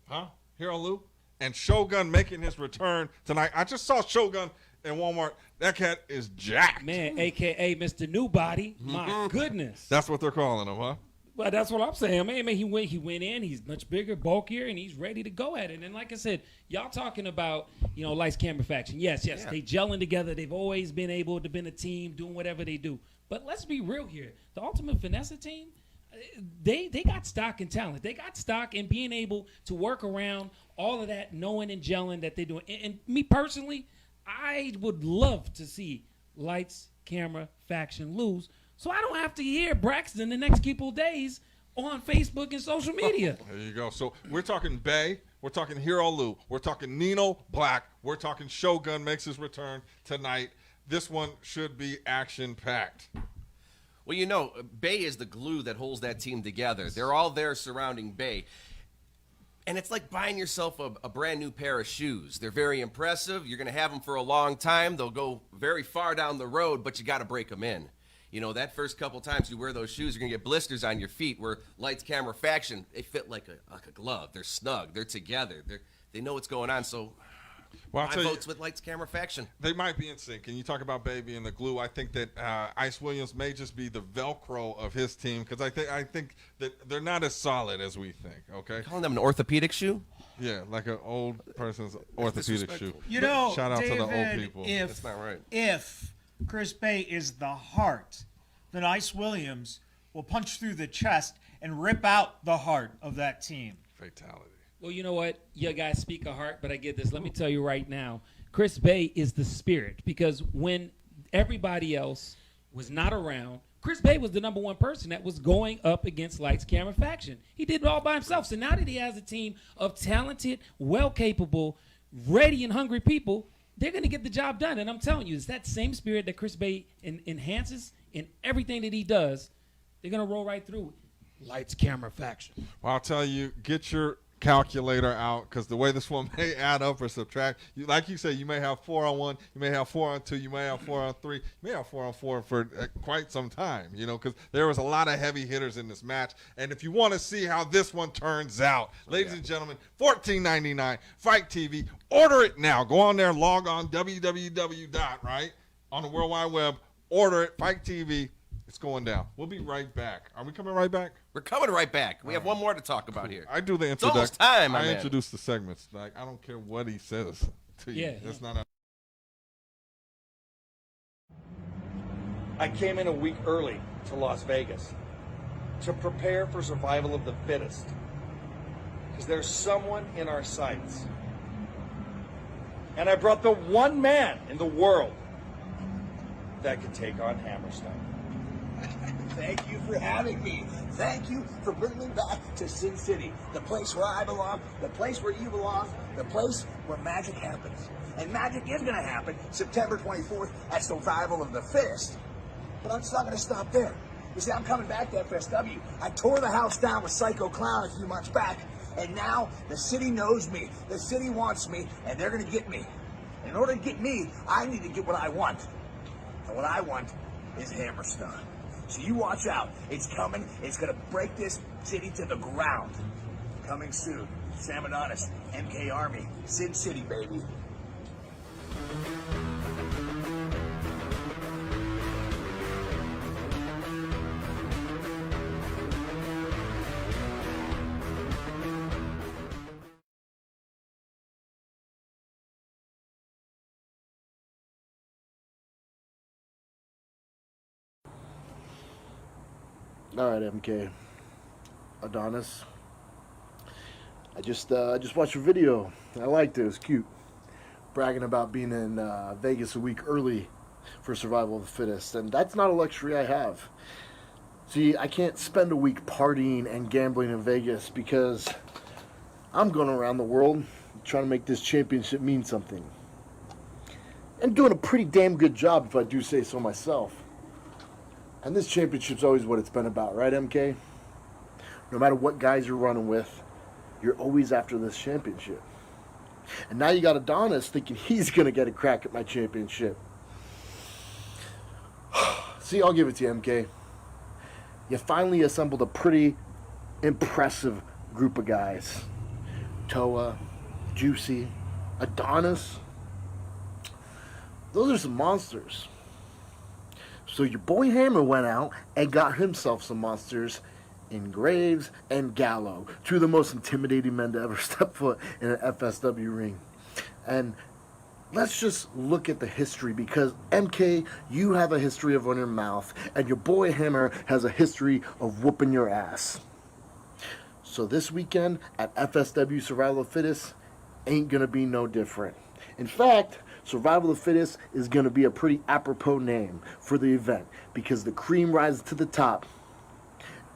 Huh? Hero Lou? And Shogun making his return tonight. I just saw Shogun in Walmart. That cat is jacked. Man, a.k.a. Mr. New Body. My goodness. That's what they're calling him, huh? Well, that's what I'm saying. Man, he went in. He's much bigger, bulkier, and he's ready to go at it. And like I said, y'all talking about, Lights, Camera, Faction. Yes, yeah. They gelling together. They've always been able to be a team, doing whatever they do. But let's be real here. The Ultimate Finesse team, they got stock and talent. They got stock in being able to work around all of that, knowing and gelling that they're doing. And me personally, I would love to see Lights, Camera, Faction lose, so I don't have to hear Braxton the next couple of days on Facebook and social media. There you go. So we're talking Bay. We're talking Hero Lou. We're talking Nino Black. We're talking Shogun makes his return tonight. This one should be action-packed. Well, Bay is the glue that holds that team together. They're all there surrounding Bay. And it's like buying yourself a brand new pair of shoes. They're very impressive. You're going to have them for a long time. They'll go very far down the road, but you got to break them in. You know, that first couple times you wear those shoes, you're going to get blisters on your feet where Lights, Camera, Faction, they fit like a glove. They're snug. They're together. They know what's going on. So well, my vote's with Lights, Camera, Faction. They might be in sync. And you talk about Baby and the glue. I think that Ice Williams may just be the Velcro of his team because I think that they're not as solid as we think. Okay, calling them an orthopedic shoe. Yeah, like an old person's orthopedic shoe. You know, shout out David, to the old people. That's not right. If Chris Bay is the heart, then Ice Williams will punch through the chest and rip out the heart of that team. Fatality. Well, you know what? You guys speak a heart, but I get this. Let me tell you right now, Chris Bay is the spirit because when everybody else was not around, Chris Bay was the number one person that was going up against Lights, Camera, Faction. He did it all by himself. So now that he has a team of talented, well-capable, ready and hungry people, they're going to get the job done. And I'm telling you, it's that same spirit that Chris Bay enhances in everything that he does. They're going to roll right through it. Lights, Camera, Faction. Well, I'll tell you, get your calculator out because the way this one may add up or subtract, like you said, you may have 4 on 1, you may have 4 on 2, you may have 4 on 3, you may have 4 on 4 for quite some time, you know, because there was a lot of heavy hitters in this match. And if you want to see how this one turns out, ladies and gentlemen, $14.99 FITE TV. Order it now. Go on there, log on right on the World Wide Web. Order it, FITE TV. It's going down. We'll be right back. Are we coming right back? We're coming right back. We have one more to talk about here. I do the introduction. It's almost time, I introduce the segments. Like I don't care what he says to you. Yeah. It's not. I came in a week early to Las Vegas to prepare for survival of the fittest. Because there's someone in our sights. And I brought the one man in the world that could take on Hammerstone. Thank you for having me. Thank you for bringing me back to Sin City, the place where I belong, the place where you belong, the place where magic happens. And magic is going to happen September 24th at Survival of the Fittest. But I'm just not going to stop there. You see, I'm coming back to FSW. I tore the house down with Psycho Clown a few months back, and now the city knows me, the city wants me, and they're going to get me. In order to get me, I need to get what I want. And what I want is Hammerstone. So you watch out. It's coming. It's going to break this city to the ground. Coming soon. Sam Adonis, MK Army, Sin City, baby. All right, MK. Adonis. I just watched your video. I liked it. It was cute. Bragging about being in Vegas a week early for Survival of the Fittest. And that's not a luxury I have. See, I can't spend a week partying and gambling in Vegas because I'm going around the world trying to make this championship mean something. And doing a pretty damn good job, if I do say so myself. And this championship's always what it's been about, right, MK? No matter what guys you're running with, you're always after this championship. And now you got Adonis thinking he's going to get a crack at my championship. See, I'll give it to you, MK. You finally assembled a pretty impressive group of guys. Toa, Juicy, Adonis. Those are some monsters. So your boy Hammer went out and got himself some monsters in Graves and Gallo, two of the most intimidating men to ever step foot in an FSW ring. And let's just look at the history, because MK, you have a history of running your mouth, and your boy Hammer has a history of whooping your ass. So this weekend at FSW Survival of the Fittest ain't gonna be no different. In fact, Survival of the Fittest is going to be a pretty apropos name for the event, because the cream rises to the top,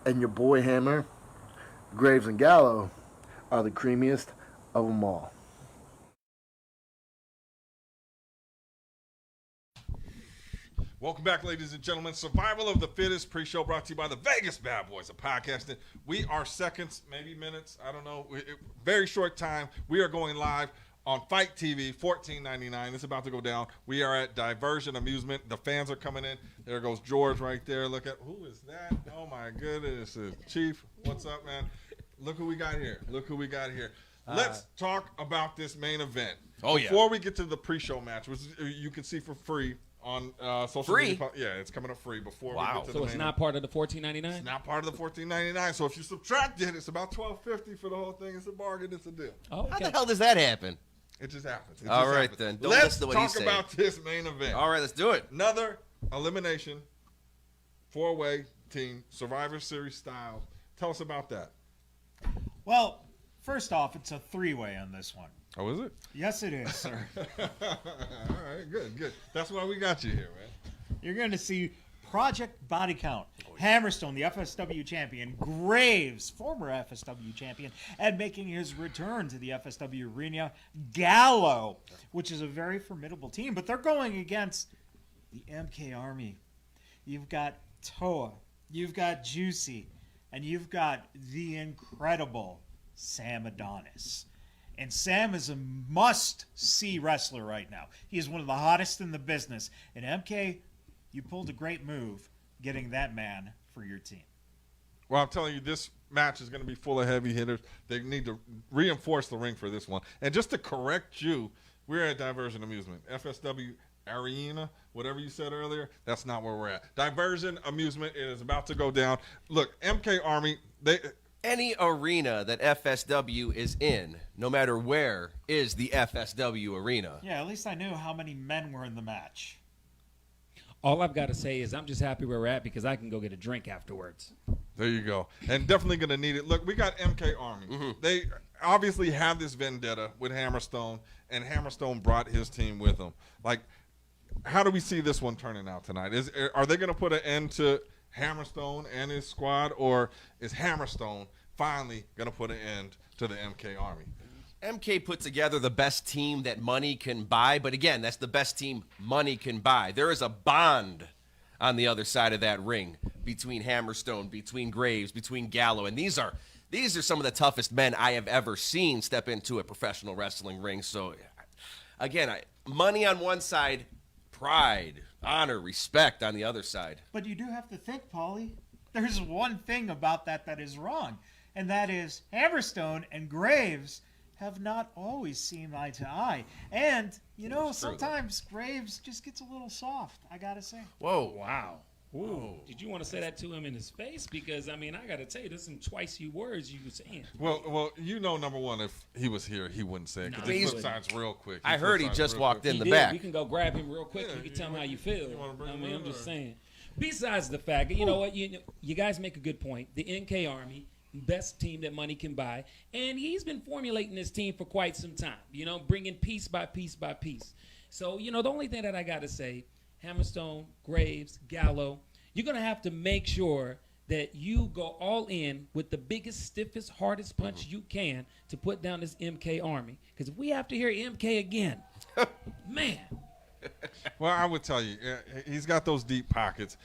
and your boy Hammer, Graves, and Gallo are the creamiest of them all. Welcome back, ladies and gentlemen. Survival of the Fittest pre-show brought to you by the Vegas Bad Boys of Podcasting. We are seconds, maybe minutes, I don't know, very short time. We are going live on FITE TV, $14.99. It's about to go down. We are at Diversion Amusement. The fans are coming in. There goes George right there. Look at, who is that? Oh, my goodness. Chief, what's up, man? Look who we got here. Let's talk about this main event. Oh, yeah. Before we get to the pre-show match, which you can see for free on social media. Yeah, it's coming up free before we get to the main So it's not part of the $14.99? It's not part of the $14.99. So if you subtract it, it's about $12.50 for the whole thing. It's a bargain. It's a deal. Oh, okay. How the hell does that happen? It just happens. All right, then. Don't Let's listen to what he's talk saying. about this main event. All right, let's do it. Another elimination, 4-way team, Survivor Series style. Tell us about that. Well, first off, it's a 3-way on this one. Oh, is it? Yes, it is, sir. All right, good. That's why we got you here, man. You're going to see Project Body Count, Hammerstone, the FSW champion, Graves, former FSW champion, and making his return to the FSW arena, Gallo, which is a very formidable team, but they're going against the MK Army. You've got Toa, you've got Juicy, and you've got the incredible Sam Adonis. And Sam is a must-see wrestler right now. He is one of the hottest in the business. And MK, you pulled a great move getting that man for your team. Well, I'm telling you, this match is going to be full of heavy hitters. They need to reinforce the ring for this one. And just to correct you, we're at Diversion Amusement. FSW Arena, whatever you said earlier, that's not where we're at. Diversion Amusement is about to go down. Look, MK Army, Any arena that FSW is in, no matter where, is the FSW arena. Yeah, at least I knew how many men were in the match. All I've got to say is I'm just happy where we're at because I can go get a drink afterwards. There you go. And definitely going to need it. Look, we got MK Army. They obviously have this vendetta with Hammerstone, and Hammerstone brought his team with him. Like, how do we see this one turning out tonight? Are they going to put an end to Hammerstone and his squad, or is Hammerstone finally going to put an end to the MK Army? MK put together the best team that money can buy, but again, that's the best team money can buy. There is a bond on the other side of that ring between Hammerstone, between Graves, between Gallo, and these are some of the toughest men I have ever seen step into a professional wrestling ring. So, again, money on one side, pride, honor, respect on the other side. But you do have to think, Paulie, there's one thing about that is wrong, and that is Hammerstone and Graves have not always seen eye to eye. And, you know, sometimes Graves just gets a little soft, I gotta say. Whoa. Wow. Ooh. Did you want to say that to him in his face? Because, I mean, I got to tell you, there's some twice-you words you were saying. Well, you know, number one, if he was here, he wouldn't say it because he flip sides real quick. I heard he just walked in the did. back. We can go grab him real quick. You can tell him how you feel. I'm just saying. Besides the fact, you know what, you guys make a good point. The NK Army, best team that money can buy, and he's been formulating this team for quite some time, you know, bringing piece by piece by piece. So, you know, the only thing that I got to say, Hammerstone, Graves, Gallo, you're going to have to make sure that you go all in with the biggest, stiffest, hardest punch you can to put down this MK Army. Because if we have to hear MK again, man. Well, I would tell you, he's got those deep pockets.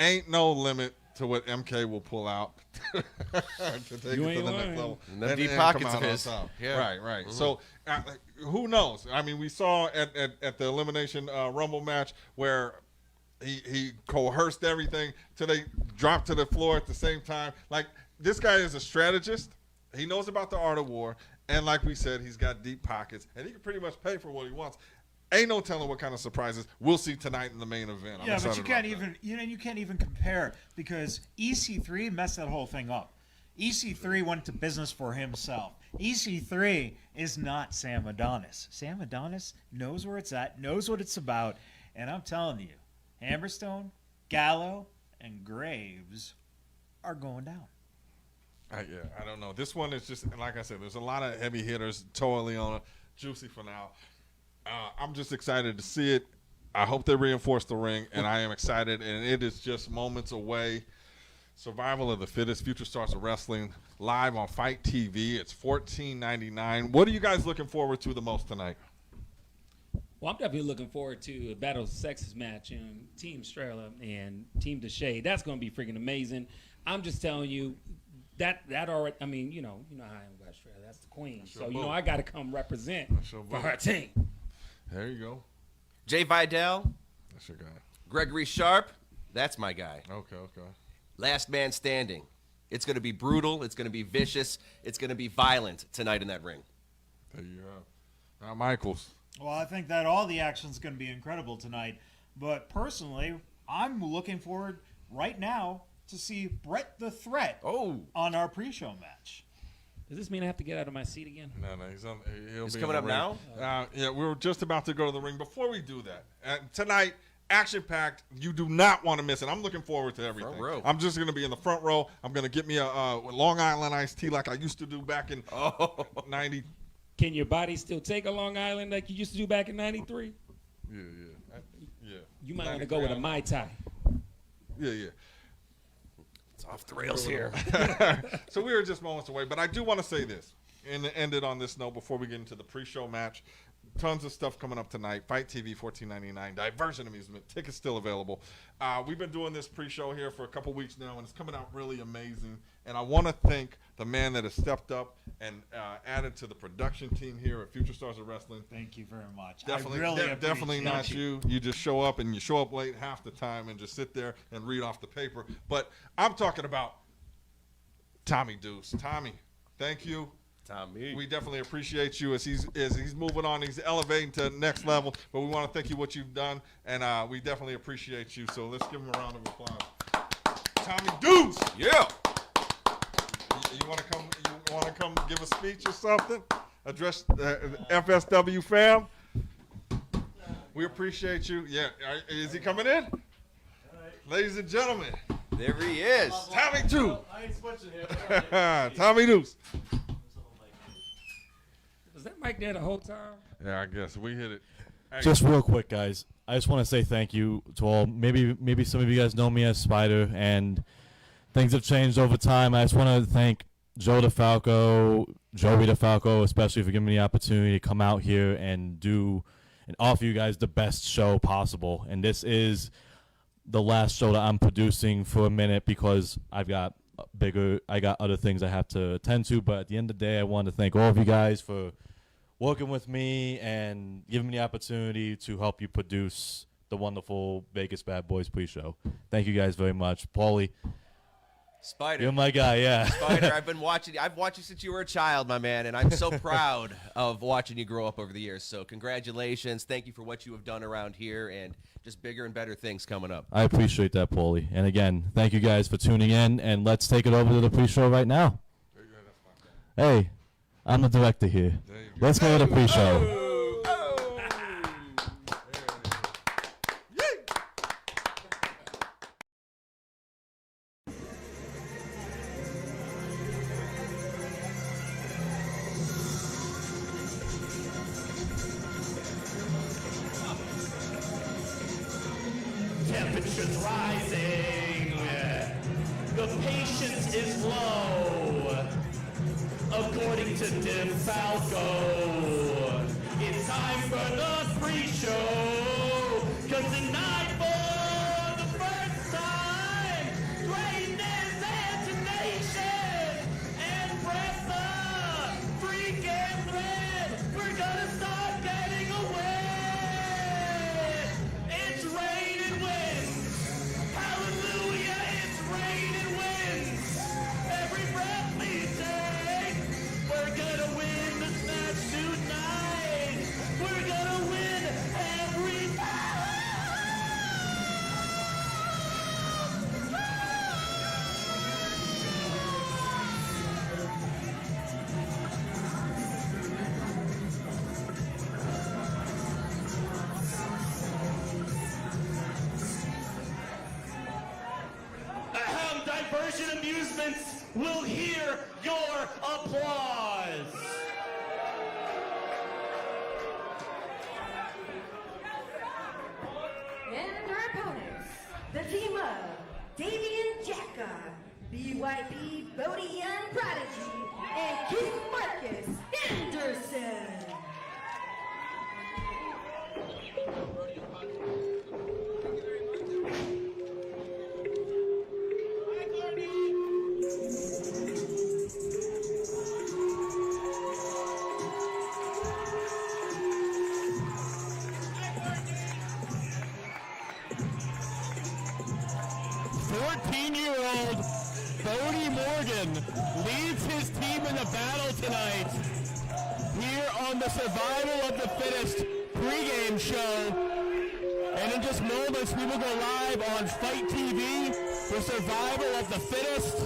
Ain't no limit to what MK will pull out to take it to the next level. And the deep pockets of his. Yeah. Right. So who knows? I mean, we saw at the Elimination Rumble match where he coerced everything till they dropped to the floor at the same time. Like, this guy is a strategist. He knows about the art of war. And like we said, he's got deep pockets. And he can pretty much pay for what he wants. Ain't no telling what kind of surprises we'll see tonight in the main event. Yeah, but you can't even compare, because EC3 messed that whole thing up. EC3 went to business for himself. EC3 is not Sam Adonis. Sam Adonis knows where it's at, knows what it's about, and I'm telling you, Hammerstone, Gallo, and Graves are going down. I don't know. This one is just, like I said, there's a lot of heavy hitters. Toa Leona, Juicy for now. I'm just excited to see it. I hope they reinforce the ring, and I am excited, and it is just moments away. Survival of the Fittest, Future Stars of Wrestling, live on FITE TV. It's $14.99. What are you guys looking forward to the most tonight? Well, I'm definitely looking forward to a Battle of the Sexes match in Team Strela and Team Deshae. That's going to be freaking amazing. I'm just telling you that already. I mean, you know how I am about Strela. That's the queen. So I got to come represent for her team. There you go. Jay Vidal. That's your guy. Gregory Sharp. That's my guy. Okay. Last man standing. It's going to be brutal. It's going to be vicious. It's going to be violent tonight in that ring. There you go. Now, Michaels. Well, I think that all the action's going to be incredible tonight. But personally, I'm looking forward right now to see Brett the Threat on our pre-show match. Does this mean I have to get out of my seat again? No, he'll It's be coming in the up ring. now? Yeah, we were just about to go to the ring. Before we do that, tonight, action-packed. You do not want to miss it. I'm looking forward to everything. Front row. I'm just going to be in the front row. I'm going to get me a Long Island iced tea like I used to do back in 90. Can your body still take a Long Island like you used to do back in 93? Yeah. You might want to go with a Mai Tai. Yeah. It's off the rails here. So we are just moments away, but I do want to say this and end it on this note before we get into the pre-show match. Tons of stuff coming up tonight. Fight TV, $14.99. Diversion Amusement. Tickets still available. We've been doing this pre-show here for a couple weeks now, and it's coming out really amazing. And I want to thank the man that has stepped up and added to the production team here at Future Stars of Wrestling. Thank you very much. Definitely, I really definitely not appreciate you. You just show up, and you show up late half the time and just sit there and read off the paper. But I'm talking about Tommy Deuce. Tommy, thank you. Tommy. We definitely appreciate you as he's moving on. He's elevating to the next level. But we want to thank you what you've done, and we definitely appreciate you. So let's give him a round of applause. Tommy Deuce. Yeah. You want to come? You want to come give a speech or something? Address the FSW fam. We appreciate you. Yeah. Is he coming in? Ladies and gentlemen. There he is. Tommy Deuce. I ain't switching here. Tommy Deuce. Was that mic there the whole time? Yeah, I guess we hit it. Hey. Just real quick, guys. I just want to say thank you to all. Maybe some of you guys know me as Spider, and things have changed over time. I just want to thank Joey DeFalco, especially for giving me the opportunity to come out here and offer you guys the best show possible. And this is the last show that I'm producing for a minute because I got other things I have to attend to. But at the end of the day, I want to thank all of you guys for working with me and giving me the opportunity to help you produce the wonderful Vegas Bad Boys pre-show. Thank you guys very much. Paulie. Spider. You're my guy, yeah. Spider, I've watched you since you were a child, my man, and I'm so proud of watching you grow up over the years. So congratulations. Thank you for what you have done around here, and just bigger and better things coming up. I appreciate that, Paulie. And again, thank you guys for tuning in, and let's take it over to the pre-show right now. Hey, I'm the director here. Let's go to the pre-show. Temperatures rising. The patience is low. According to DeFalco, it's time for the pre-show. 'Cause tonight for the first time, greatness and tenacious and press the freaking thread. We're gonna start getting away. It's raining winds. Hallelujah, it's raining winds. Every breath we take, we're gonna win this match tonight. We're gonna win every time. Ahem, Diversion Amusements will hear your applause. And our opponents, the team of Davian Jacka, BYP Bodian Prodigy, and King Marcus Anderson. 14-year-old Bodie Morgan leads his team in the battle tonight here on the Survival of the Fittest pregame show. And in just moments, we will go live on FITE TV for Survival of the Fittest.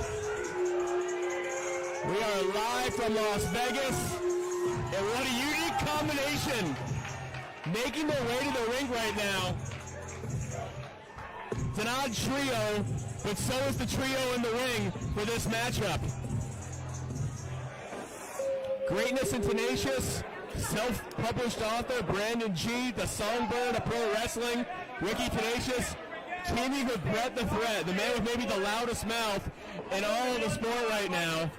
We are live from Las Vegas. And what a unique combination making their way to the ring right now. It's an odd trio, but so is the trio in the ring for this matchup. Greatness and Tenacious, self-published author Brandon G, the songbird of pro wrestling, Ricky Tenacious, teaming with Brett the Threat, the man with maybe the loudest mouth in all of the sport right now.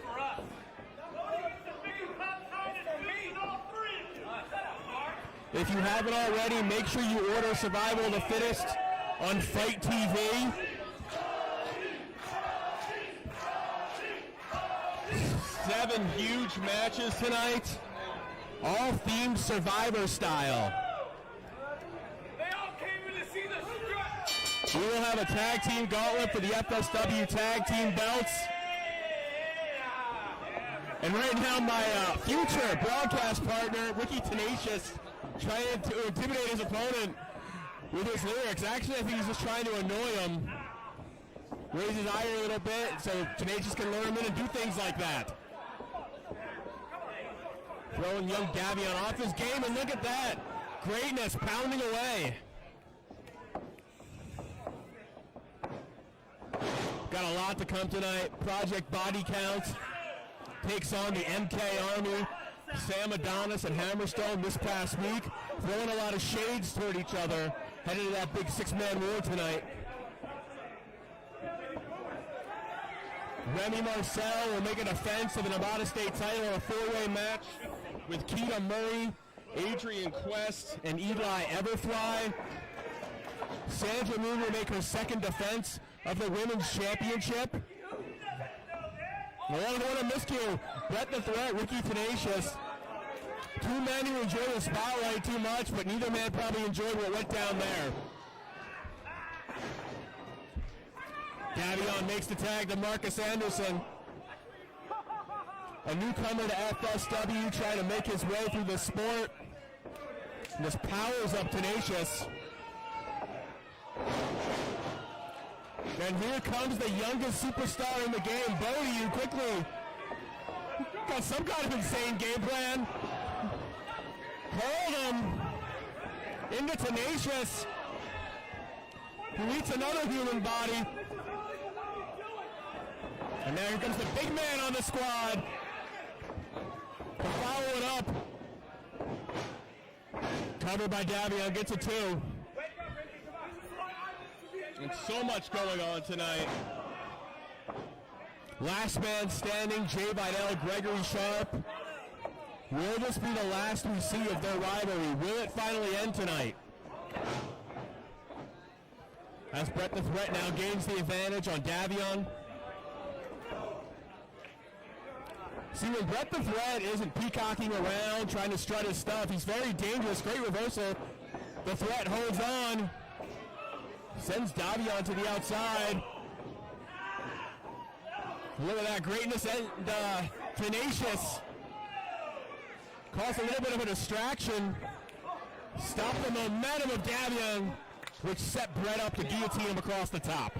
If you haven't already, make sure you order Survival of the Fittest on FITE TV. 7 huge matches tonight, all themed Survivor style. We will have a tag team gauntlet for the FSW tag team belts. And right now, my future broadcast partner, Ricky Tenacious, trying to intimidate his opponent with his lyrics. Actually, I think he's just trying to annoy him. Raise his eye a little bit so Tenacious can lure him in and do things like that. Throwing young Davion off his game, and look at that. Greatness pounding away. Got a lot to come tonight. Project Body Count takes on the MK Army. Sam Adonis and Hammerstone this past week, throwing a lot of shades toward each other, headed to that big 6-man war tonight. Remy Marcel will make a defense of the Nevada State title in a 4-way match with Keita Murray, Adrian Quest, and Eli Everfly. Sandra Moon will make her second defense of the Women's Championship. The one I missed here, Brett the Threat, Ricky Tenacious. 2 men who enjoy the spotlight too much, but neither man probably enjoyed what went down there. Davion makes the tag to Marcus Anderson. A newcomer to FSW trying to make his way through the sport. And this powers up Tenacious. And here comes the youngest superstar in the game, Bodie, you quickly got some kind of insane game plan. Hold him into Tenacious, who eats another human body. And now here comes the big man on the squad to follow it up. Covered by Davion, gets a 2. And so much going on tonight. Last man standing, Jay Vidal, Gregory Sharp. Will this be the last we see of their rivalry? Will it finally end tonight? As Brett the Threat now gains the advantage on Davion. See, when Brett the Threat isn't peacocking around, trying to strut his stuff, he's very dangerous. Great reversal. The Threat holds on. Sends Davion to the outside. Look at that greatness and Tenacious. Caused a little bit of a distraction. Stopped the momentum of Davion, which set Brett up to guillotine him across the top.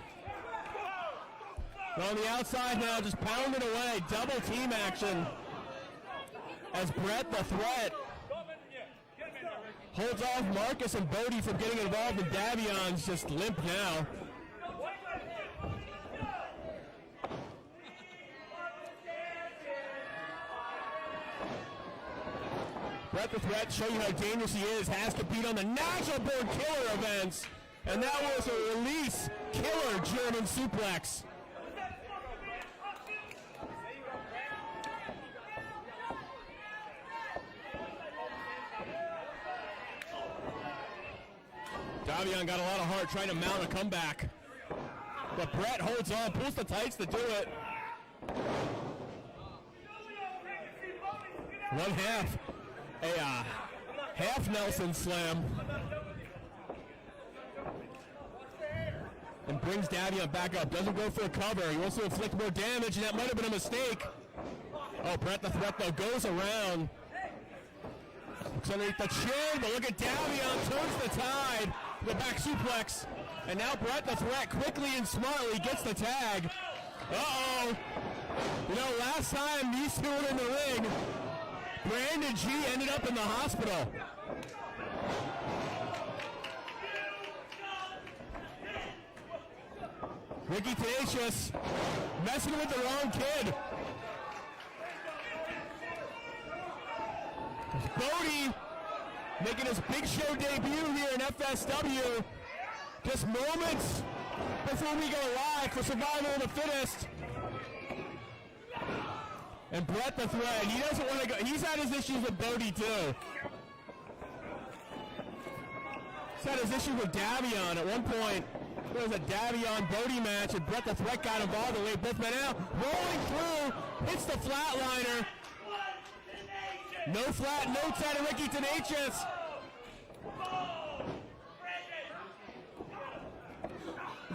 But on the outside now, just pounding away. Double team action. As Brett the Threat holds off Marcus and Bodie from getting involved, and Davion's just limp now. Brett the Threat, show you how dangerous he is, has to beat on the National Board Killer events, and that was a release killer German suplex. Davion got a lot of heart trying to mount a comeback. But Brett holds on, pulls the tights to do it. 1/2. A half Nelson slam. and brings Davion back up. Doesn't go for a cover. He wants to inflict more damage, and that might have been a mistake. Oh, Brett the Threat, though, goes around. Looks underneath the chin, but look at Davion, turns the tide. The back suplex. And now Brett the Threat quickly and smartly gets the tag. Uh-oh. You know, last time these two were in the ring, Brandon G ended up in the hospital. Ricky Tenacious messing with the wrong kid. Bodie making his big show debut here in FSW. Just moments before we go live for Survival of the Fittest. And Brett the Thread, he doesn't want to go. He's had his issues with Bodie too. He's had his issues with Davion. At one point, there was a Davion-Bodie match, and Brett the Threat got involved and laid both men out. Rolling through, hits the flatliner. No flat notes out of Ricky Tenacious.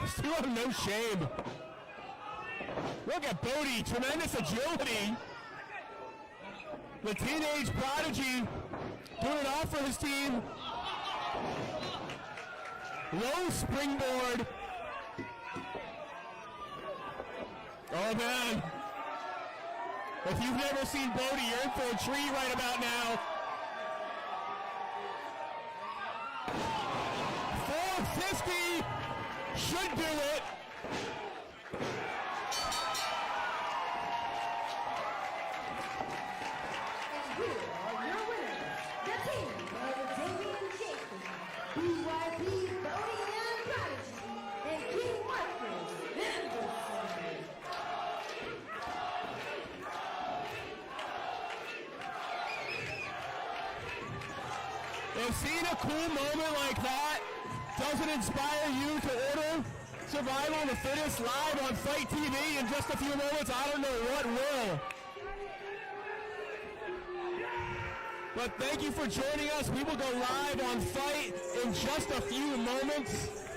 Still have no shame. Look at Bodie, tremendous agility. The teenage prodigy doing it all for his team. Low springboard. Oh man. If you've never seen Bodie, you're in for a treat right about now. 450 should do it. If seeing a cool moment like that doesn't inspire you to order Survival of the Fittest live on FITE TV in just a few moments, I don't know what will. But thank you for joining us. We will go live on FITE in just a few moments.